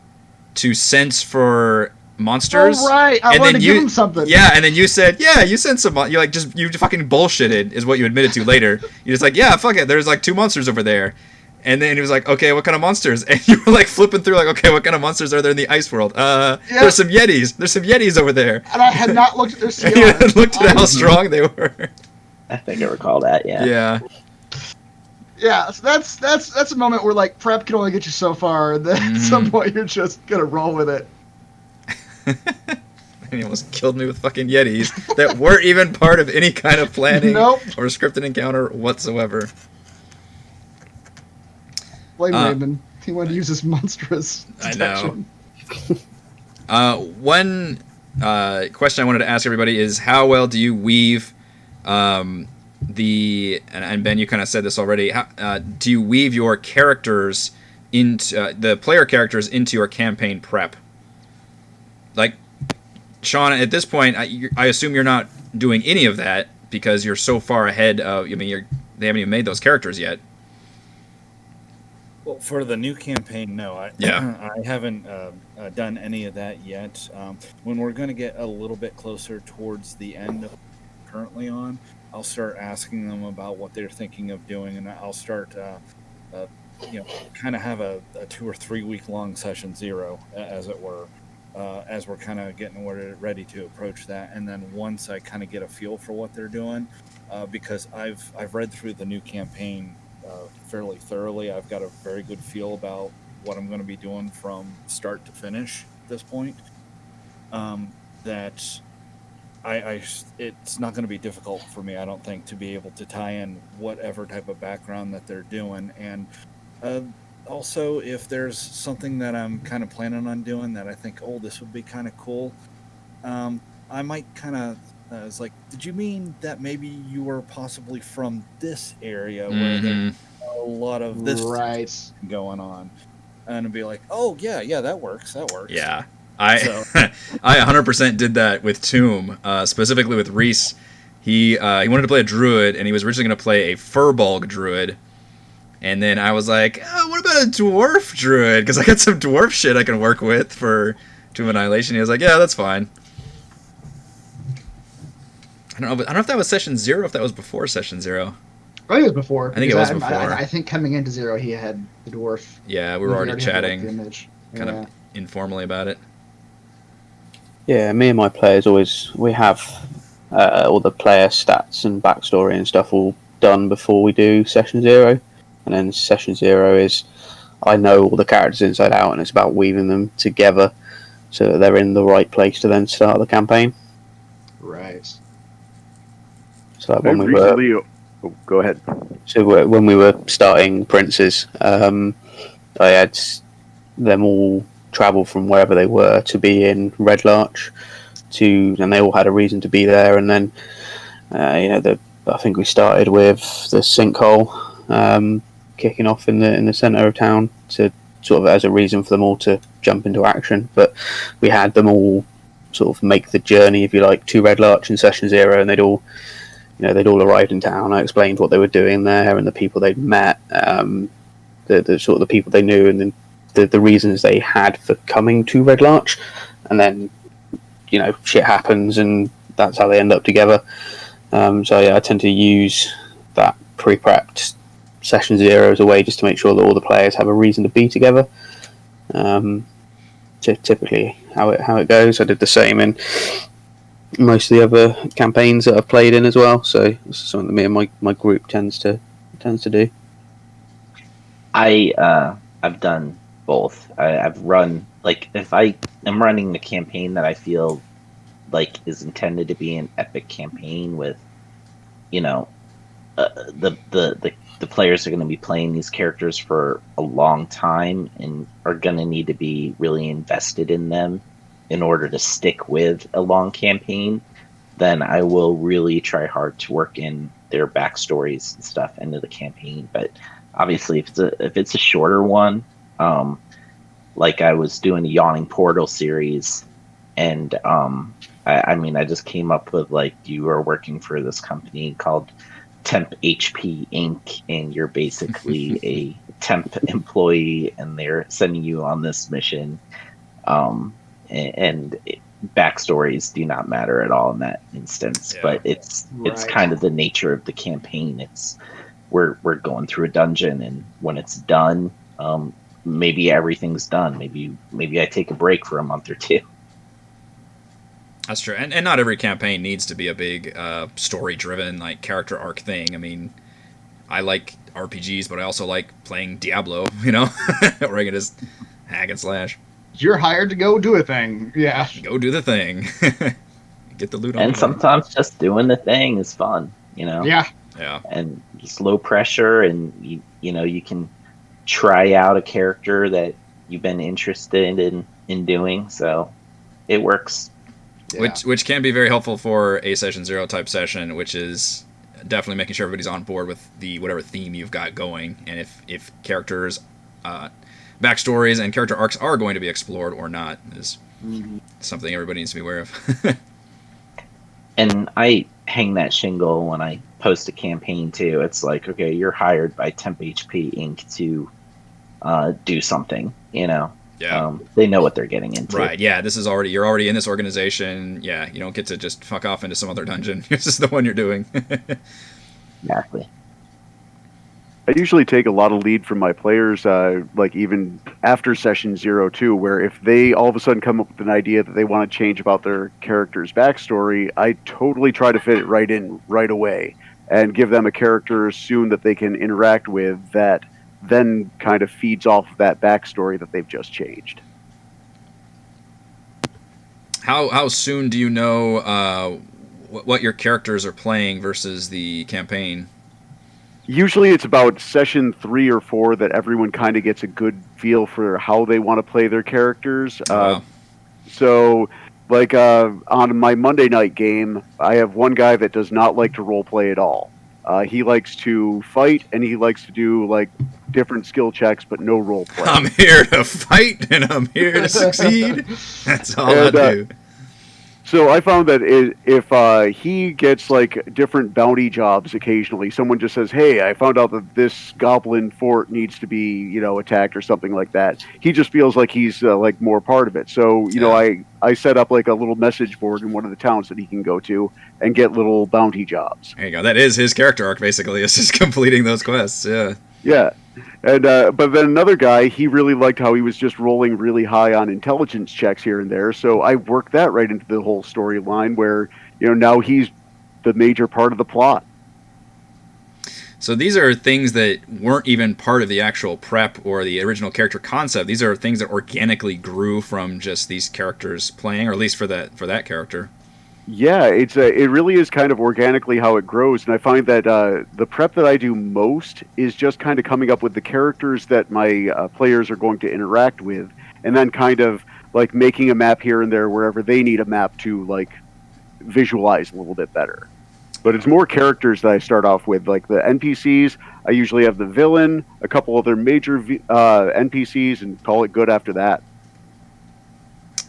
to sense for monsters. Oh, right. I wanted to give him something. Yeah, and then you said, yeah, you sent some. You fucking bullshitted, is what you admitted to later. You're just like, yeah, fuck it. There's like 2 monsters over there. And then he was like, okay, what kind of monsters? And you were like flipping through, like, okay, what kind of monsters are there in the ice world? There's some Yetis. There's some Yetis over there. And I had not looked at their CR. You had looked at how strong they were. I think I recall that, yeah. Yeah. Yeah, so that's a moment where, like, prep can only get you so far, and then at some point you're just gonna roll with it. And he almost killed me with fucking Yetis that weren't even part of any kind of planning or scripted encounter whatsoever. Blame Raymond. He wanted to use his monstrous detection. I know. One question I wanted to ask everybody is, how well do you weave and Ben, you kind of said this already, do you weave your characters into the player characters into your campaign prep? Like, Sean, at this point, I assume you're not doing any of that, because you're so far ahead of. I mean, they haven't even made those characters yet. Well, for the new campaign, no, I I haven't done any of that yet. When we're going to get a little bit closer towards the end of currently on, I'll start asking them about what they're thinking of doing, and I'll start, kind of have a 2 or 3 week long session 0, as it were, as we're kind of getting ready to approach that. And then once I kind of get a feel for what they're doing, because I've read through the new campaign fairly thoroughly. I've got a very good feel about what I'm going to be doing from start to finish at this point. That it's not going to be difficult for me, I don't think, to be able to tie in whatever type of background that they're doing. And also, if there's something that I'm kind of planning on doing that I think, oh, this would be kind of cool, I might kind of it's like, did you mean that maybe you were possibly from this area where there's a lot of this going on? And it'd be like, oh, yeah, that works. Yeah. I 100% did that with Tomb, specifically with Reese. He wanted to play a druid, and he was originally going to play a Furbolg druid. And then I was like, oh, what about a dwarf druid? Because I got some dwarf shit I can work with for Tomb Annihilation. He was like, yeah, that's fine. I don't know if that was session 0, if that was before session 0. I think it was before. I think it was before. I think coming into 0, he had the dwarf. Yeah, we were already chatting kind of informally about it. Yeah, me and my players we have all the player stats and backstory and stuff all done before we do session 0. And then session 0 is, I know all the characters inside out, and it's about weaving them together so that they're in the right place to then start the campaign. Right. So when we were, go ahead. So when we were starting Princes, I had them all travel from wherever they were to be in Red Larch, and they all had a reason to be there. And then, I think we started with the sinkhole kicking off in the centre of town to sort of as a reason for them all to jump into action. But we had them all sort of make the journey, if you like, to Red Larch in session 0, and they'd all arrived in town. I explained what they were doing there and the people they'd met, the sort of the people they knew, and then the reasons they had for coming to Red Larch. And then, shit happens, and that's how they end up together. I tend to use that pre-prepped session 0 as a way just to make sure that all the players have a reason to be together. Typically, how it goes. I did the same in most of the other campaigns that I've played in as well. So this is something that me and my group tends to do. I've done both. I've run, like, if I am running the campaign that I feel like is intended to be an epic campaign with, the players are going to be playing these characters for a long time and are going to need to be really invested in them in order to stick with a long campaign, then I will really try hard to work in their backstories and stuff into the campaign. But obviously, if it's a shorter one, like I was doing the Yawning Portal series, and I just came up with, like, you are working for this company called Temp HP Inc., and you're basically a temp employee, and they're sending you on this mission. And backstories do not matter at all in that instance, but it's kind of the nature of the campaign. It's we're going through a dungeon, and when it's done, maybe everything's done. Maybe I take a break for a month or 2. That's true, and not every campaign needs to be a big story-driven, like, character arc thing. I mean, I like RPGs, but I also like playing Diablo, where I can just hack and slash. You're hired to go do a thing, yeah. Go do the thing. Get the loot on. And sometimes just doing the thing is fun, Yeah. And just low pressure, and you can try out a character that you've been interested in doing, so it works. Yeah. Which can be very helpful for a session 0 type session, which is definitely making sure everybody's on board with the whatever theme you've got going, and if characters' backstories and character arcs are going to be explored or not is something everybody needs to be aware of. And I hang that shingle when I post a campaign too. It's like, okay, you're hired by Temp HP Inc. to do something. Yeah. They know what they're getting into. Right, yeah, you're already in this organization. Yeah, you don't get to just fuck off into some other dungeon. This is the one you're doing. Exactly. I usually take a lot of lead from my players, like even after session 0-2, where if they all of a sudden come up with an idea that they want to change about their character's backstory, I totally try to fit it right in right away and give them a character soon that they can interact with that then kind of feeds off of that backstory that they've just changed. How soon do you know what your characters are playing versus the campaign? Usually it's about session 3 or 4 that everyone kind of gets a good feel for how they want to play their characters. Wow. So, like on my Monday night game, I have one guy that does not like to role play at all. He likes to fight, and he likes to do like different skill checks, but no role play. I'm here to fight, and I'm here to succeed. That's all I do. So I found that if he gets like different bounty jobs occasionally, someone just says, "Hey, I found out that this goblin fort needs to be, attacked or something like that." He just feels like he's like more part of it. So I set up like a little message board in one of the towns that he can go to and get little bounty jobs. There you go. That is his character arc, basically. It's just completing those quests. Yeah. Yeah. And but then another guy, he really liked how he was just rolling really high on intelligence checks here and there. So I worked that right into the whole storyline where, now he's the major part of the plot. So these are things that weren't even part of the actual prep or the original character concept. These are things that organically grew from just these characters playing, or at least for that character. Yeah, it really is kind of organically how it grows, and I find that the prep that I do most is just kind of coming up with the characters that my players are going to interact with, and then kind of like making a map here and there wherever they need a map to like visualize a little bit better. But it's more characters that I start off with, like the NPCs. I usually have the villain, a couple other major NPCs, and call it good after that.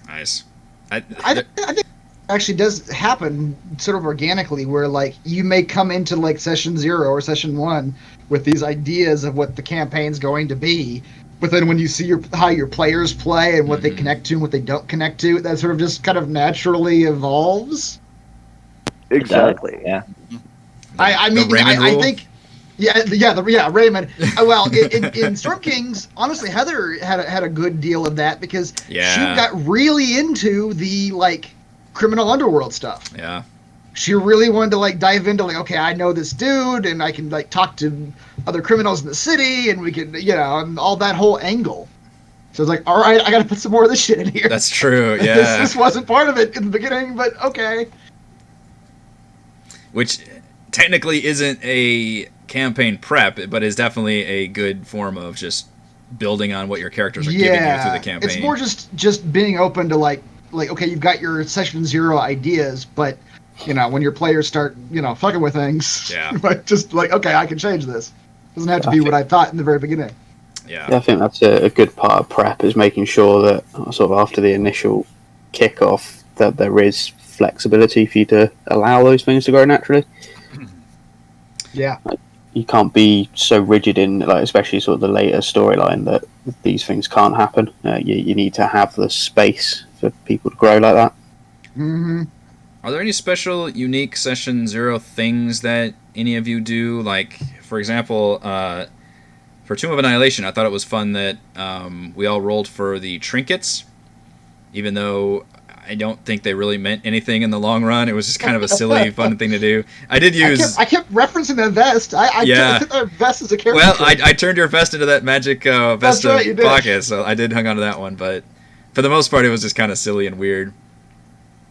Nice. I think it actually does happen sort of organically, where like you may come into like session 0 or session 1 with these ideas of what the campaign's going to be, but then when you see how your players play and what they connect to and what they don't connect to, that sort of just kind of naturally evolves. Exactly. Yeah. I think. Yeah, Raymond. Well, in Storm Kings, honestly, Heather had a good deal of that because she got really into the like criminal underworld stuff. Yeah. She really wanted to like dive into like, okay, I know this dude, and I can like talk to other criminals in the city, and we can, and all that whole angle. So I was like, all right, I got to put some more of this shit in here. That's true. Yeah. this wasn't part of it in the beginning, but okay. Which technically isn't a campaign prep, but is definitely a good form of just building on what your characters are giving you through the campaign. It's more just being open to like okay, you've got your session 0 ideas, but when your players start fucking with things, like just like, okay, I can change this. Doesn't have to be what I thought in the very beginning. Yeah, I think that's a good part of prep, is making sure that sort of after the initial kickoff that there is flexibility for you to allow those things to grow naturally. Yeah. You can't be so rigid in, like, especially sort of the later storyline, that these things can't happen. You need to have the space for people to grow like that. Mm-hmm. Are there any special, unique Session 0 things that any of you do? Like, for example, for Tomb of Annihilation, I thought it was fun that we all rolled for the trinkets, even though I don't think they really meant anything in the long run. It was just kind of a silly, fun thing to do. I did use... I kept referencing that vest. I took that vest as a character. Well, I turned your vest into that magic vest of pocket, so I did hang on to that one. But for the most part, it was just kind of silly and weird.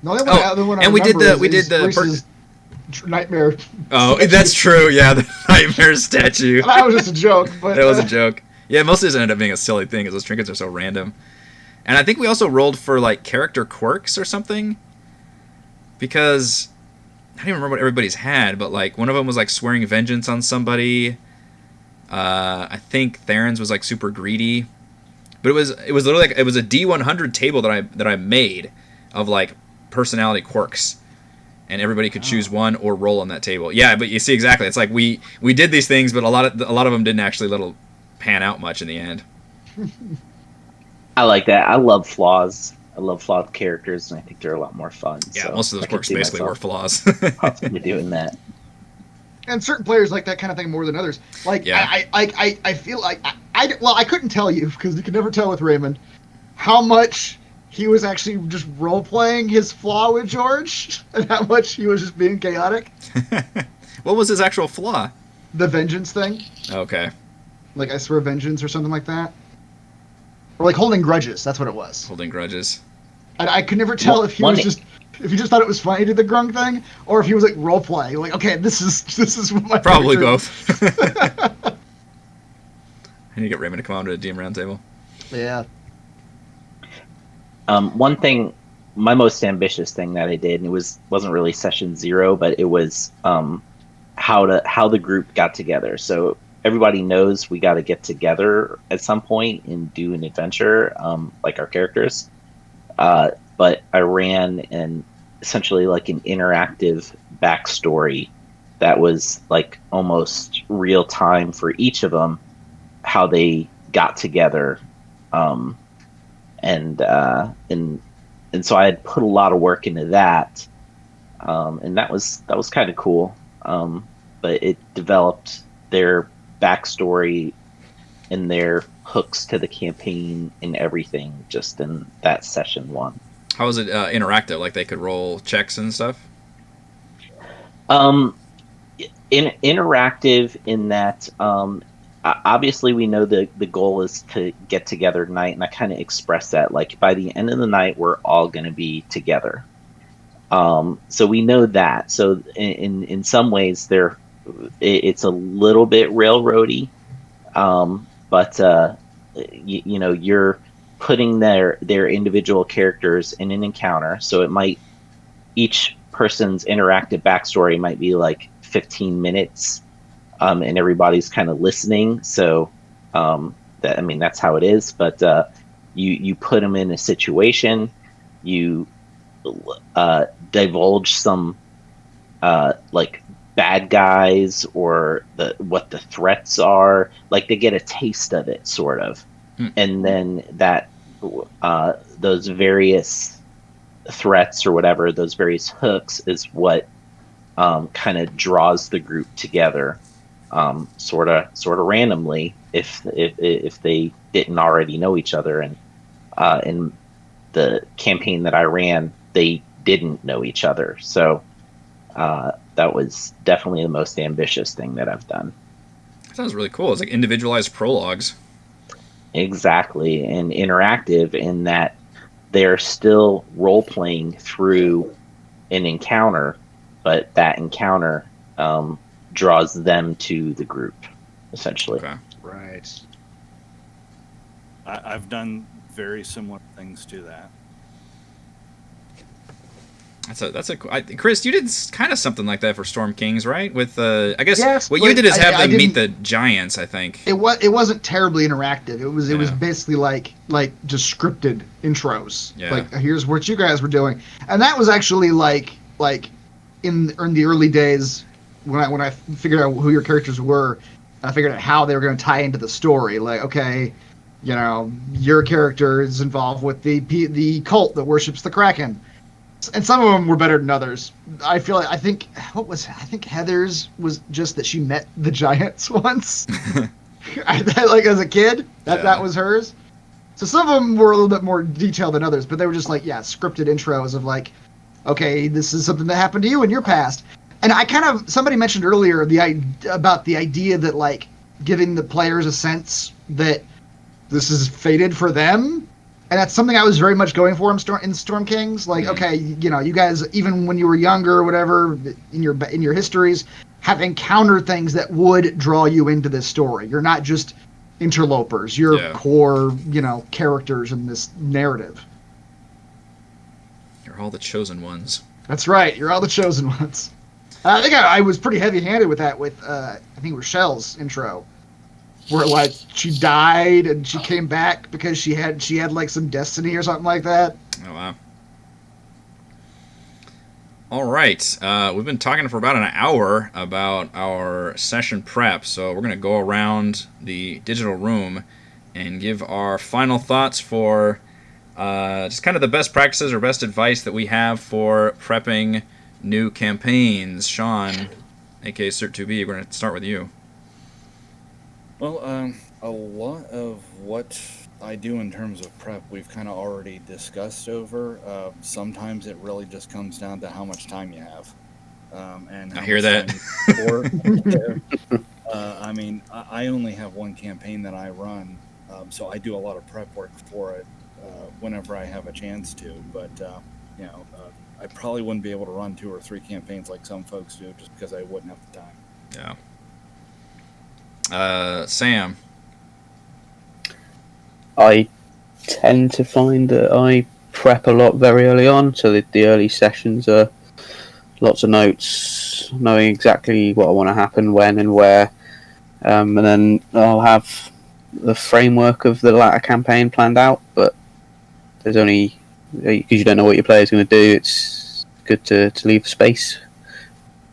The only one I and we did the nightmare. Oh, that's true. Yeah, the nightmare statue. That was just a joke. But that was a joke. Yeah, most of this ended up being a silly thing because those trinkets are so random. And I think we also rolled for like character quirks or something, because I don't even remember what everybody's had, but like one of them was like swearing vengeance on somebody. I think Theron's was like super greedy, but it was literally like it was a D100 table that I made of like personality quirks, and everybody could choose one or roll on that table. Yeah, but you see exactly. It's like we did these things, but a lot of them didn't actually pan out much in the end. I like that. I love flaws. I love flawed characters, and I think they're a lot more fun. Yeah, so most of those quirks basically were flaws. Possibly doing that. And certain players like that kind of thing more than others. Like, Yeah. I feel like I couldn't tell you, because you can never tell with Raymond, how much he was actually just role playing his flaw with George, and how much he was just being chaotic. What was his actual flaw? The vengeance thing, Okay. like I swear vengeance or something like that, or like holding grudges. That's what it was. Holding grudges. I could never tell if he was just. If he just thought it was funny to the grung thing, or if he was like role playing, like, okay, this is what my Probably character- both. I need to get Raymond to come on to a DM roundtable. Yeah. One thing, my most ambitious thing that I did, and it wasn't really session 0, but it was how the group got together. So everybody knows we got to get together at some point and do an adventure, like our characters. But I ran essentially like an interactive backstory that was like almost real time for each of them, how they got together, and so I had put a lot of work into that, and that was kind of cool. But it developed their backstory and their hooks to the campaign and everything just in that session 1. How was it interactive? Like they could roll checks and stuff? Interactive in that, obviously we know the goal is to get together tonight, and I kind of express that, like, by the end of the night we're all going to be together. So we know that. So in some ways it's a little bit railroady, but you know, you're putting their individual characters in an encounter. So each person's interactive backstory might be like 15 minutes, and everybody's kind of listening. So that's how it is. But you put them in a situation, you divulge some like bad guys or what the threats are. Like they get a taste of it, sort of. And then that those various threats or whatever, those various hooks, is what kind of draws the group together, sort of randomly, if they didn't already know each other. And in the campaign that I ran, they didn't know each other, so that was definitely the most ambitious thing that I've done. That sounds really cool. It's like individualized prologues. Exactly, and interactive in that they're still role-playing through an encounter, but that encounter draws them to the group, essentially. Okay. Right. I've done very similar things to that. Chris, you did kind of something like that for Storm Kings, right? With I guess yes, what you did is have them meet didn't- the giants, I think. It wasn't terribly interactive. It was Yeah. basically like just scripted intros. Yeah. Like, here's what you guys were doing, and that was actually like in the early days when I figured out who your characters were, I figured out how they were going to tie into the story. Like, okay, you know, your character is involved with the cult that worships the Kraken. And some of them were better than others. I think Heather's was just that she met the giants once. Like as a kid, that was hers. So some of them were a little bit more detailed than others, but they were just like, scripted intros of like, okay, this is something that happened to you in your past. And somebody mentioned earlier about the idea that like giving the players a sense that this is fated for them. And that's something I was very much going for in Storm Kings. Like, okay, you know, you guys, even when you were younger or whatever, in your histories, have encountered things that would draw you into this story. You're not just interlopers. You're core, you know, characters in this narrative. You're all the chosen ones. That's right. You're all the chosen ones. I think I was pretty heavy-handed with that. With I think Rochelle's intro, where like she died and she came back because she had like some destiny or something like that. Oh wow. All right. We've been talking for about an hour about our session prep, so we're going to go around the digital room and give our final thoughts for just kind of the best practices or best advice that we have for prepping new campaigns. Sean, aka Cert2B, we're going to start with you. Well, a lot of what I do in terms of prep, we've kind of already discussed over. Sometimes it really just comes down to how much time you have. And I hear that. I mean, I only have one campaign that I run, so I do a lot of prep work for it whenever I have a chance to. But, I probably wouldn't be able to run 2 or 3 campaigns like some folks do just because I wouldn't have the time. Yeah. Sam. I tend to find that I prep a lot very early on, so the early sessions are lots of notes, knowing exactly what I want to happen, when and where, and then I'll have the framework of the latter campaign planned out, but there's only, because you don't know what your player's going to do, it's good to leave space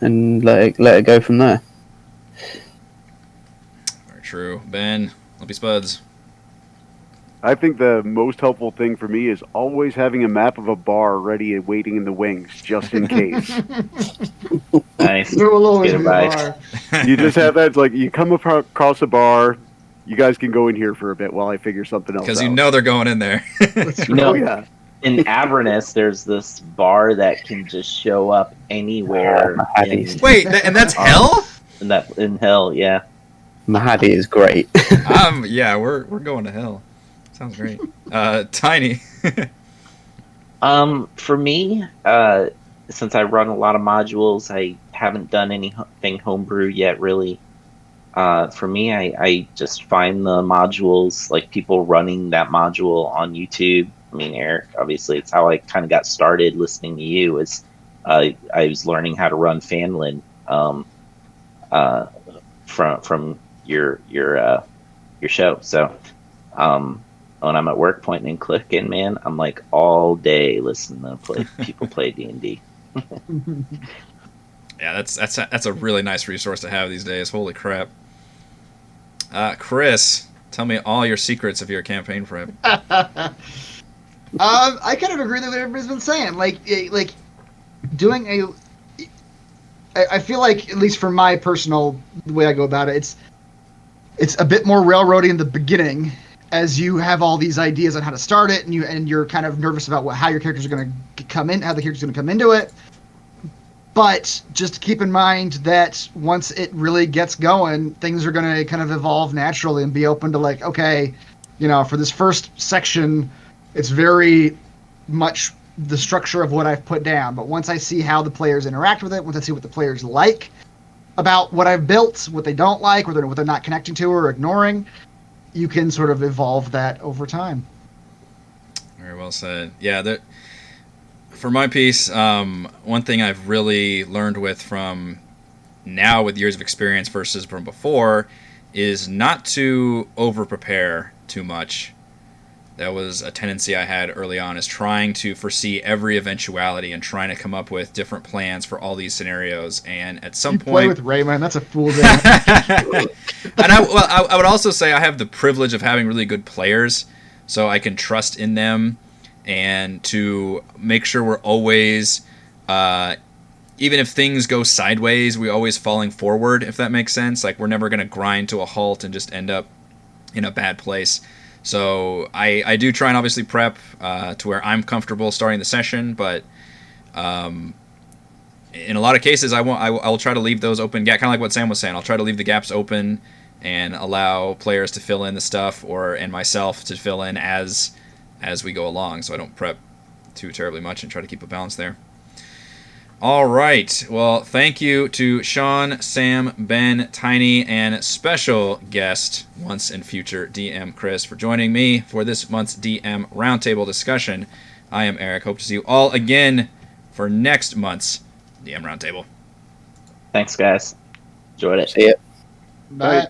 and let it go from there. Very true. Ben, Lumpy Spuds. I think the most helpful thing for me is always having a map of a bar ready and waiting in the wings, just in case. Nice. There will always Good be a advice. bar. You just have that, it's like, you come across a bar, you guys can go in here for a bit while I figure something else out. Because you know they're going in there. You know, Oh, yeah. in Avernus, there's this bar that can just show up anywhere. Wait, and that's hell? In hell, yeah. Mahadi is great. Yeah, we're going to hell. Sounds great. Tiny. For me, since I run a lot of modules, I haven't done anything homebrew yet, really. For me, I just find the modules, like people running that module on YouTube. I mean, Eric, obviously, it's how I kind of got started listening to you. I was learning how to run Fanlin from your show. So when I'm at work pointing and clicking, man, I'm like all day listening to people play D&D. Yeah, that's a really nice resource to have these days. Holy crap. Chris, tell me all your secrets of your campaign prep. I kind of agree with what everybody's been saying. Like doing I feel like, at least for my personal, the way I go about it, it's a bit more railroady in the beginning, as you have all these ideas on how to start it, and you're kind of nervous about how your characters are going to come in, how the characters are going to come into it. But just keep in mind that once it really gets going, things are going to kind of evolve naturally and be open to, like, okay, for this first section, it's very much the structure of what I've put down. But once I see how the players interact with it, once I see what the players like about what I've built, what they don't like, what they're not connecting to or ignoring, you can sort of evolve that over time. Very well said. Yeah, for my piece, one thing I've really learned from now with years of experience versus from before is not to over-prepare too much. That was a tendency I had early on, is trying to foresee every eventuality and trying to come up with different plans for all these scenarios. And at some point, play with Rayman, that's a fool game. And I would also say I have the privilege of having really good players, so I can trust in them, and to make sure we're always, even if things go sideways, we're always falling forward, if that makes sense. Like, we're never going to grind to a halt and just end up in a bad place. So I do try and obviously prep to where I'm comfortable starting the session, but in a lot of cases I'll try to leave those open gaps, kind of like what Sam was saying. I'll try to leave the gaps open and allow players to fill in the stuff, and myself to fill in as we go along, so I don't prep too terribly much and try to keep a balance there. All right. Well, thank you to Sean, Sam, Ben, Tiny, and special guest, once and future DM Chris, for joining me for this month's DM Roundtable discussion. I am Eric. Hope to see you all again for next month's DM Roundtable. Thanks, guys. Enjoyed it. See ya. Bye.